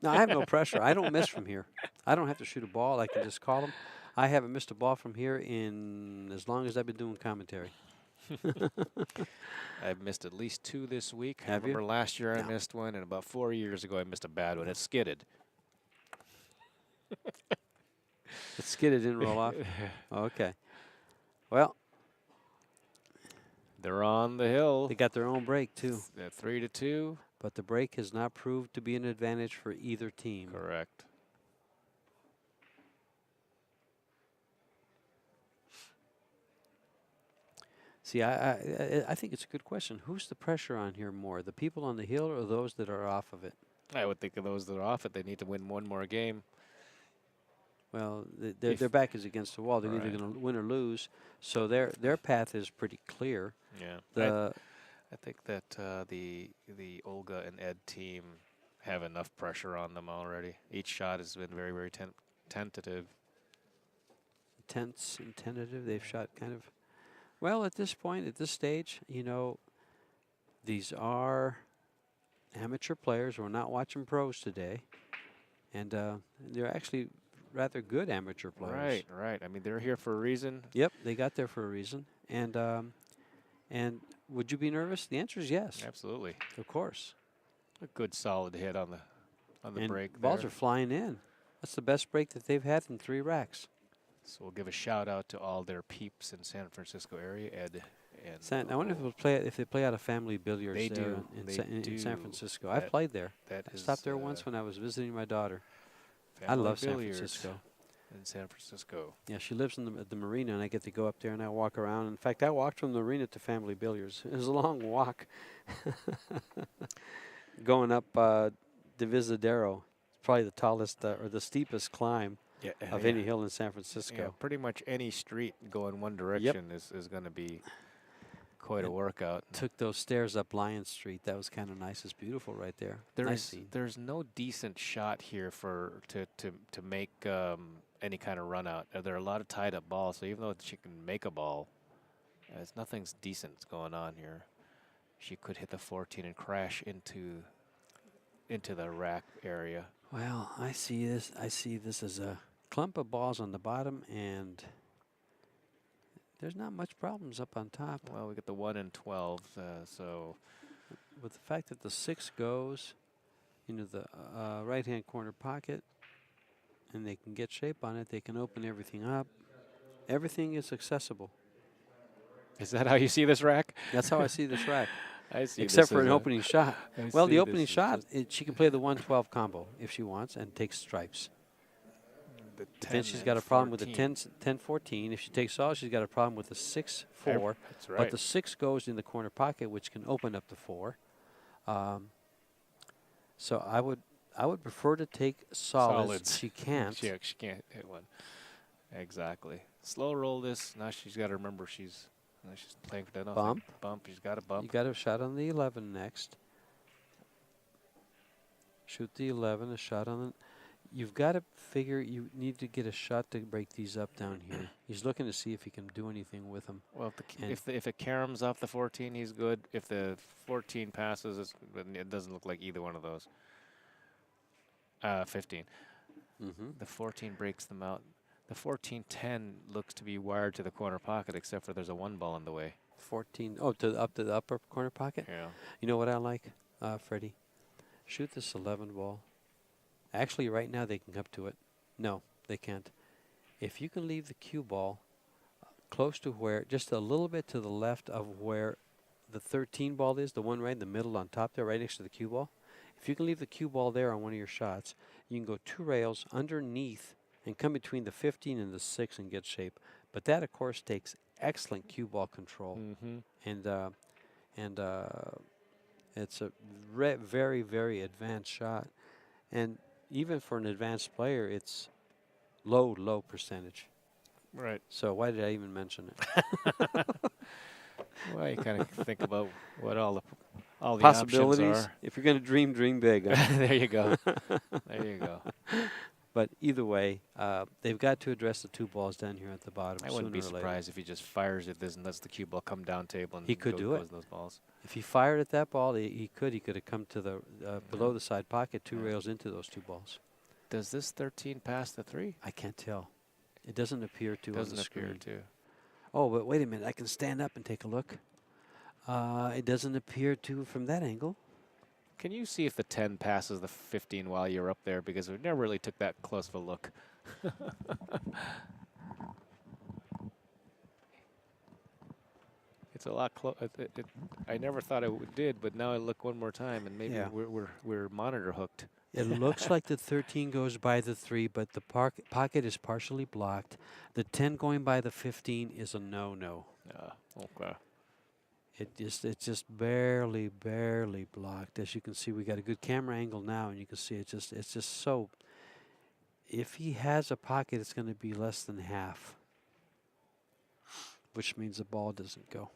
No, I have no pressure. I don't miss from here. I don't have to shoot a ball. I can just call them. I haven't missed a ball from here in as long as I've been doing commentary. I've missed at least 2 this week. I Have you? remember last year I Yeah. missed one, and about 4 years ago I missed a bad one. It skidded. The skidder didn't roll off. Okay. Well, They're on the hill. they got their own break too, At 3-2. but the break has not proved to be an advantage for either team. Correct. See, I think it's a good question. Who's the pressure on here more, the people on the hill or those that are off of it? I would think of those that are off it. They need to win one more game. Well, their back is against the wall. They're either Right. going to win or lose. So their path is pretty clear. Yeah. I think that the Olga and Ed team have enough pressure on them already. Each shot has been very, very tentative. Tense and tentative. They've shot kind of. Well, at this point, at this stage, you know, these are amateur players. We're not watching pros today, and they're actually rather good amateur players. Right. I mean, they're here for a reason. Yep, they got there for a reason. And would you be nervous? The answer is yes. Absolutely. Of course. A good solid hit on the And break. balls there. are flying in. That's the best break that they've had in 3 racks. So we'll give a shout out to all their peeps in San Francisco area, Ed. And I wonder if they play out of Family Billiards They there do. in, They San do. Francisco. I've That- played there. that I is, stopped there once when I was visiting my daughter. I Family love San Billiards Francisco. in San Francisco. Yeah, she lives in the marina, and I get to go up there and I walk around. In fact, I walked from the marina to Family Billiards. It was a long walk. Going up Divisadero, probably the tallest or the steepest climb of any hill in San Francisco. Yeah, pretty much any street going one direction is going to be quite a workout. Took those stairs up Lion Street. That was kind of nice. It's beautiful right there. Nice scene. There's no decent shot here to make any kind of run out. There are a lot of tied up balls, so even though she can make a ball, nothing's decent going on here. She could hit the 14 and crash into the rack area. Well, I see this as a clump of balls on the bottom, and there's not much problems up on top. Well, we got the 1 and 12, so With the fact that the 6 goes into the right-hand corner pocket, and they can get shape on it, they can open everything up. Everything is accessible. is that how you see this rack? That's how I see this rack. I see. Except this for as an a- opening shot. I Well, see the this opening as shot, just she can play the 1-12 combo if she wants and take stripes. the Then 10 she's and got a problem with the 14. 10-14. If she takes all, she's got a problem with the 6-4. That's right. But the 6 goes in the corner pocket, which can open up the 4. So I would prefer to take solids. She can't. She can't hit one. Exactly. Slow roll this. Now she's got to remember she's playing for nothing. Bump. Bump. She's got a bump. You got a shot on the 11 next. Shoot the 11, a shot on the... You've got to figure you need to get a shot to break these up down here. He's looking to see if he can do anything with them. Well, And- if it caroms off the 14, he's good. If the 14 passes, it doesn't look like either one of those. 15. Mm-hmm. The 14 breaks them out. The 14-10 looks to be wired to the corner pocket, except for there's a 1 ball in the way. 14. Oh, to the upper corner pocket? Yeah. You know what I like, Freddie? Shoot this 11 ball. Actually, right now they can come to it. No, they can't. If you can leave the cue ball close to where, just a little bit to the left of where the 13 ball is, the one right in the middle on top there, right next to the cue ball. If you can leave the cue ball there on one of your shots, you can go 2 rails underneath and come between the 15 and the 6 and get shape. But that, of course, takes excellent cue ball control. Mm-hmm. And it's a very, very advanced shot. And even for an advanced player, it's low percentage. Right. So why did I even mention it? Well, you kind of think about what all the Possibilities. options If you're going to dream big. are. There you go. There you go. But either way, they've got to address the 2 balls down here at the bottom. I wouldn't be sooner or later. surprised if he just fires at this and lets the cue ball come down table and He could do goes it. those balls. If he fired at that ball, he could have come to the below the side pocket, 2 Yeah. rails into those 2 balls. Does this 13 pass the 3? I can't tell. It doesn't appear to Doesn't on the appear screen. to. Oh, but wait a minute. I can stand up and take a look. It doesn't appear to from that angle. Can you see if the 10 passes the 15 while you're up there? Because we never really took that close of a look. It's a lot close. I never thought it did, but now I look one more time, and maybe Yeah. we're monitor hooked. It looks like the 13 goes by the 3, but the pocket is partially blocked. The 10 going by the 15 is a no-no. Okay. It's just barely blocked. As you can see, we got a good camera angle now, and you can see it's just so. If he has a pocket, it's going to be less than half, which means the ball doesn't go.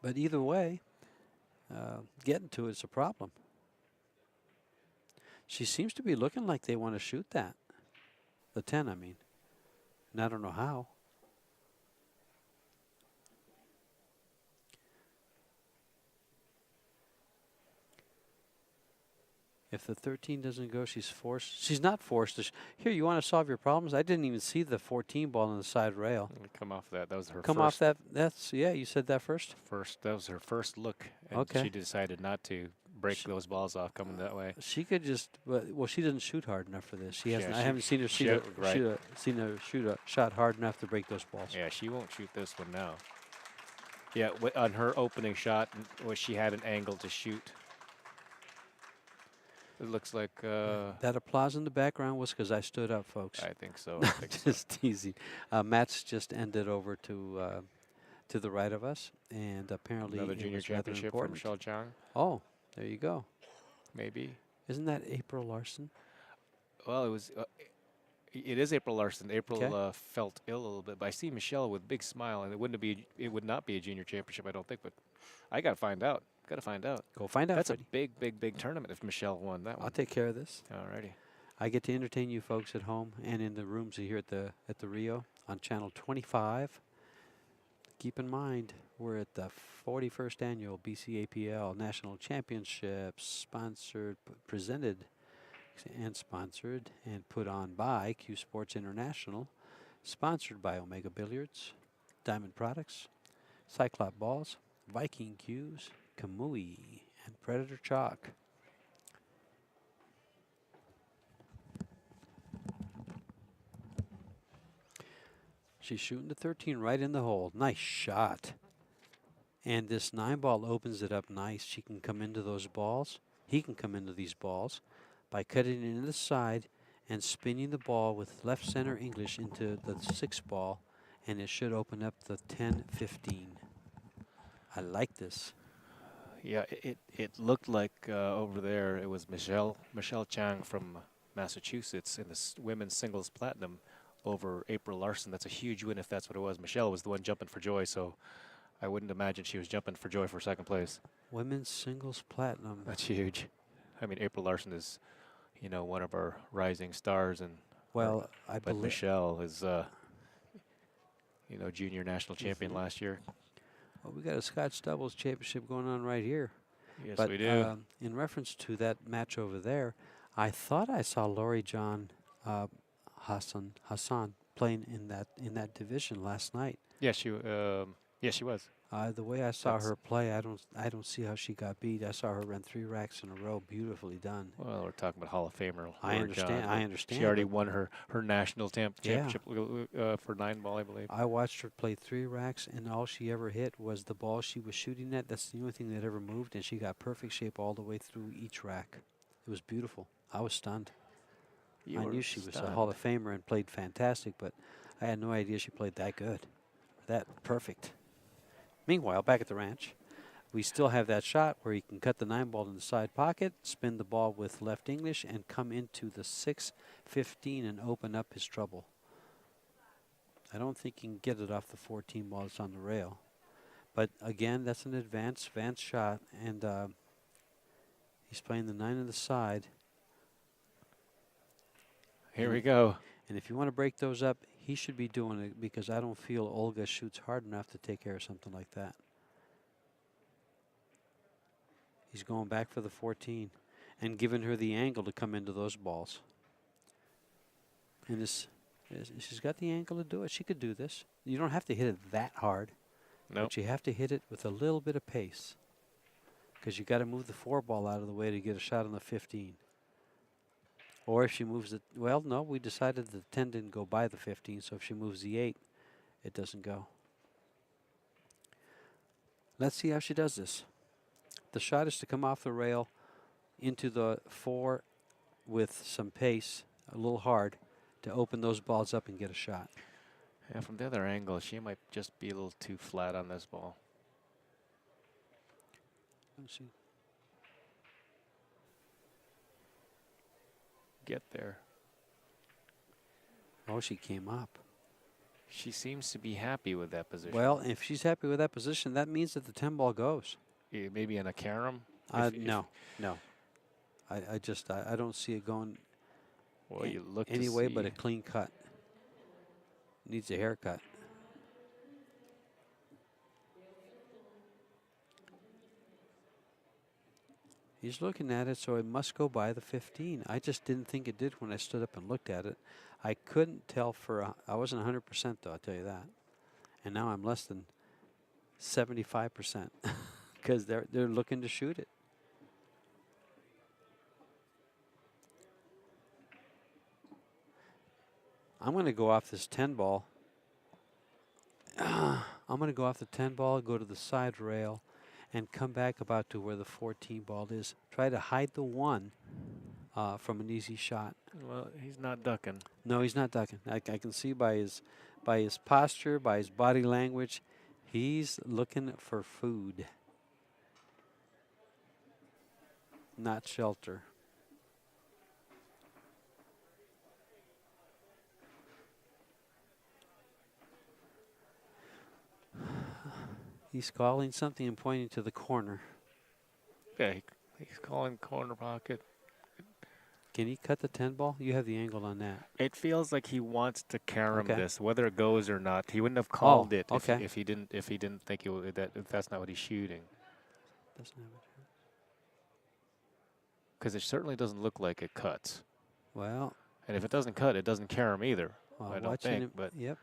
But either way, getting to it's a problem. She seems to be looking like they want to shoot that. The 10, I mean. And I don't know how. If the 13 doesn't go, she's forced. She's not forced to. Here, you want to solve your problems? I didn't even see the 14 ball on the side rail. Come off that. That was her Come first. off that. That's, yeah, you said that first? That was her first look. And Okay. she decided not to break those balls off coming that way. She could just, well, she doesn't shoot hard enough for this. She Yeah, hasn't. I she- haven't seen her she- seen her shoot a shot hard enough to break those balls. Yeah, she won't shoot this one now. Yeah, on her opening shot, where she had an angle to shoot. It looks like. That applause in the background was because I stood up, folks. I think so. I think so. Just easy. Match just ended over to the right of us, and apparently Another it junior was rather championship for important. Michelle Chang, Oh, there you go. maybe. Isn't that April Larson? Well, it was. It is April Larson. April Okay. felt ill a little bit, but I see Michelle with a big smile, and it would not be a junior championship, I don't think. But I gotta find out. Gotta find out. Go find out. That's a Freddie. big tournament if Michelle won that I'll one. take care of this. Alrighty. I get to entertain you folks at home and in the rooms here at the Rio on channel 25. Keep in mind, we're at the 41st annual BCAPL National Championships, presented and put on by CueSports International, sponsored by Omega Billiards, Diamond Products, Cyclop Balls, Viking Cues, Kamui, and Predator Chalk. She's shooting the 13 right in the hole. Nice shot. And this 9 ball opens it up nice. She can come into those balls. He can come into these balls by cutting it into the side and spinning the ball with left center English into the 6 ball, and it should open up the 10-15. I like this. Yeah, it looked like over there it was Michelle Chang from Massachusetts in the women's singles platinum over April Larson. That's a huge win if that's what it was. Michelle was the one jumping for joy, so I wouldn't imagine she was jumping for joy for second place. Women's singles platinum. That's huge. I mean, April Larson is, one of our rising stars, and Well, I but believe. Michelle is, junior national champion last year. Well, we got a Scotch doubles championship going on right here. Yes, But we do. in reference to that match over there, I thought I saw Lori John Hassan playing in that division last night. Yeah, she was. The way I saw That's- her play, I don't see how she got beat. I saw her run 3 racks in a row, beautifully done. Well, we're talking about Hall of Famer. I Laura understand. John, I but understand. She already but won her national Yeah. championship for 9 ball, I believe. I watched her play 3 racks, and all she ever hit was the ball she was shooting at. That's the only thing that ever moved, and she got perfect shape all the way through each rack. It was beautiful. I was stunned. You I were knew she was a stunned. Hall of Famer and played fantastic, but I had no idea she played that good. That perfect. Meanwhile, back at the ranch, we still have that shot where he can cut the 9 ball in the side pocket, spin the ball with left English, and come into the 6-15 and open up his trouble. I don't think he can get it off the 14 ball that's on the rail. But again, that's an advanced shot, and he's playing the 9 on the side. Here we go. And if you want to break those up, he should be doing it, because I don't feel Olga shoots hard enough to take care of something like that. He's going back for the 14 and giving her the angle to come into those balls. And she's got the angle to do it. She could do this. You don't have to hit it that hard, Nope. but you have to hit it with a little bit of pace, because you got to move the 4 ball out of the way to get a shot on the 15. Or if she moves it, well, no, we decided the 10 didn't go by the 15, so if she moves the 8, it doesn't go. Let's see how she does this. The shot is to come off the rail into the 4 with some pace, a little hard, to open those balls up and get a shot. Yeah, from the other angle, she might just be a little too flat on this ball. Let's see. Get there. Oh, she came up. She seems to be happy with that position. Well, if she's happy with that position, that means that the 10 ball goes. Yeah, maybe in a carom. No. I just I don't see it going Well, you look any to way see. but a clean cut. Needs a haircut. He's looking at it, so it must go by the 15. I just didn't think it did when I stood up and looked at it. I couldn't tell I wasn't 100% though, I'll tell you that. And now I'm less than 75% because they're looking to shoot it. I'm going to go off this 10 ball. I'm going to go off the 10 ball, go to the side rail, and come back about to where the 14 ball is. Try to hide the 1 from an easy shot. Well, he's not ducking. No, he's not ducking. I can see by his posture, by his body language, he's looking for food, not shelter. He's calling something and pointing to the corner. Okay, he's calling corner pocket. Can he cut the 10 ball? You have the angle on that. It feels like he wants to carom Okay. this, whether it goes or not. He wouldn't have called it okay. if he didn't think if that's not what he's shooting. Doesn't have it. Because it certainly doesn't look like it cuts. Well, And if it doesn't cut, it doesn't carom either. I don't watching think. him. But Yep.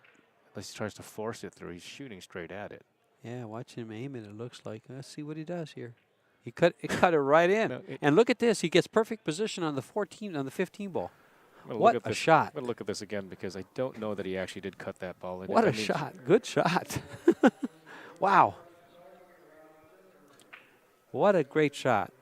unless he tries to force it through, he's shooting straight at it. Yeah, watching him aim it, it looks like. Let's see what he does here. He cut it right in. No, And look at this. He gets perfect position on the 15 ball. What a shot. I'm going to look at this again because I don't know that he actually did cut that ball. What a shot. Good shot. Wow. What a great shot.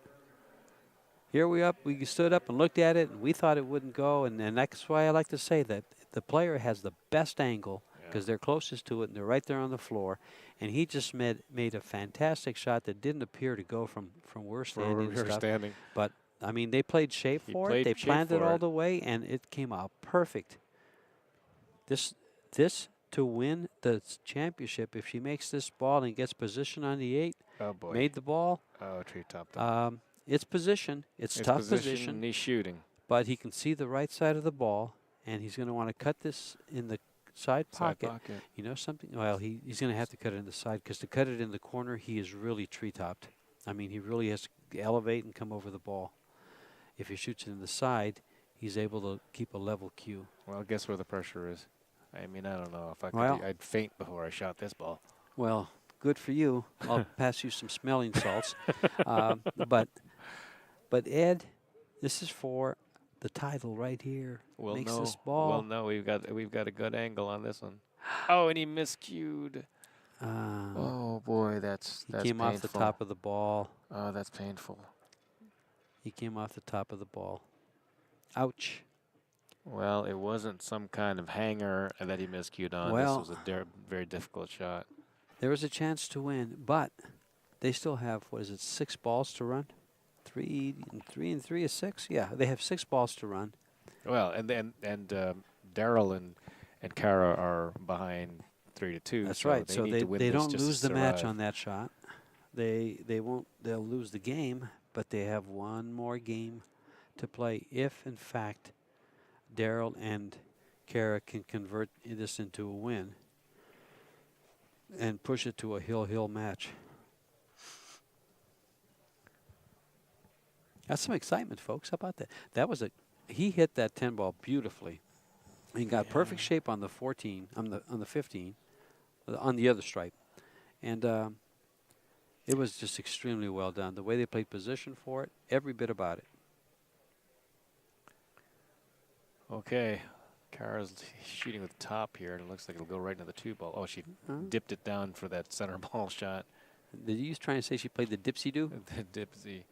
Here we stood up and looked at it, and we thought it wouldn't go. And that's why I like to say that the player has the best angle because they're closest to it, and they're right there on the floor. And he just made a fantastic shot that didn't appear to go from where standing and stuff. But, I mean, they played shape for it. They planned it all the way, and it came out perfect. This to win the championship, if she makes this ball and gets position on the 8, Oh, boy. made the ball. Oh, tree top. It's position. It's tough position. And he's shooting. But he can see the right side of the ball, and he's going to want to cut this in the side pocket. You know something? Well, he's going to have to cut it in the side because to cut it in the corner, he is really tree-topped. I mean, he really has to elevate and come over the ball. If he shoots it in the side, he's able to keep a level cue. Well, guess where the pressure is. I mean, I don't know if I could. Well, I'd faint before I shot this ball. Well, good for you. I'll pass you some smelling salts. But Ed, this is for the title right here. Makes this ball. Well, no, we've got a good angle on this one. Oh, and he miscued. Oh boy, that's he came painful. off the top of the ball. Oh, that's painful. He came off the top of the ball. Ouch. Well, it wasn't some kind of hanger that he miscued on. Well, this was a very difficult shot. There was a chance to win, but they still have, 6 balls to run? 3 and 3 is 6? Yeah, they have 6 balls to run. Well, and Daryl and Kara are behind 3-2. That's so right. They So need to win they this don't just lose to the match survive. on that shot. They won't. They'll lose the game, but they have one more game to play if, in fact, Daryl and Kara can convert this into a win and push it to a hill match. That's some excitement, folks. How about that? He hit that 10 ball beautifully. He got perfect shape on the 14, on the 15, on the other stripe, and it was just extremely well done. The way they played position for it, every bit about it. Okay, Kara's shooting with the top here, and it looks like it'll go right into the 2 ball. Oh, she dipped it down for that center ball shot. Did you trying to say she played the dipsy-do? The dipsy.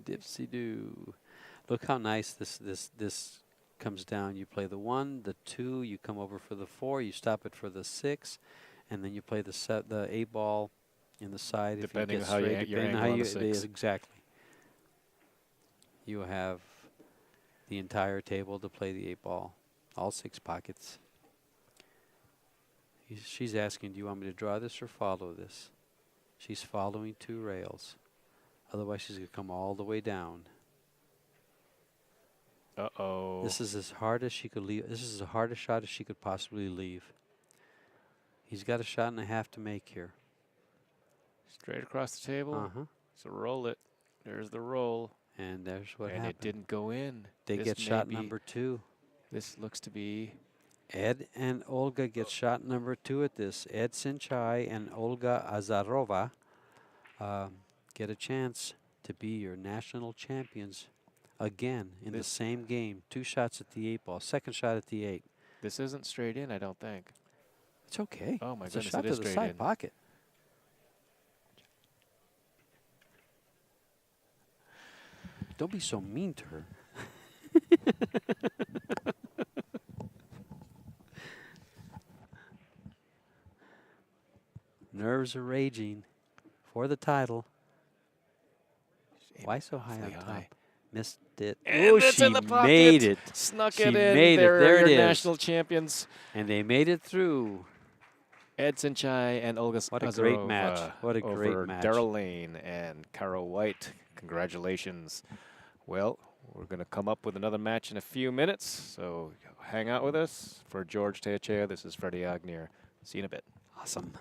Dipsy-do. Look how nice this comes down, you play the 1, the 2, you come over for the 4, you stop it for the 6, and then you play the 8 ball in the side. Depending if on you how get you straight, angle depending on how the you 6. exactly. You have the entire table to play the 8 ball, all 6 pockets. She's asking, do you want me to draw this or follow this? She's following 2 rails. Otherwise, she's going to come all the way down. Uh-oh. This is as hard as she could leave. This is the hardest shot as she could possibly leave. He's got a shot and a half to make here. Straight across the table. Uh-huh. So roll it. There's the roll. And there's what and happened. it didn't go in. They This get may shot be- number 2. This looks to be... Ed and Olga get shot number 2 at this. Ed Sinchai and Olga Azarova get a chance to be your national champions again in the same game. 2 shots at the 8 ball. Second shot at the 8. This isn't straight in, I don't think. It's okay. Oh, my It's goodness, a shot it to is the straight side in. pocket. Don't be so mean to her. Nerves are raging for the title. Why so high on awfully top? high. Missed it. And Oh, it's she in the pocket. made it. Snuck She it in. made it. They're There it your is. national champions. And they made it through. Ed Sinchai and Olga What a great Azarov, match. What a great over match. Daryl Lane and Caro White. Congratulations. Well, we're going to come up with another match in a few minutes, so hang out with us. For George Teachea, this is Freddie Agnew. See you in a bit. Awesome.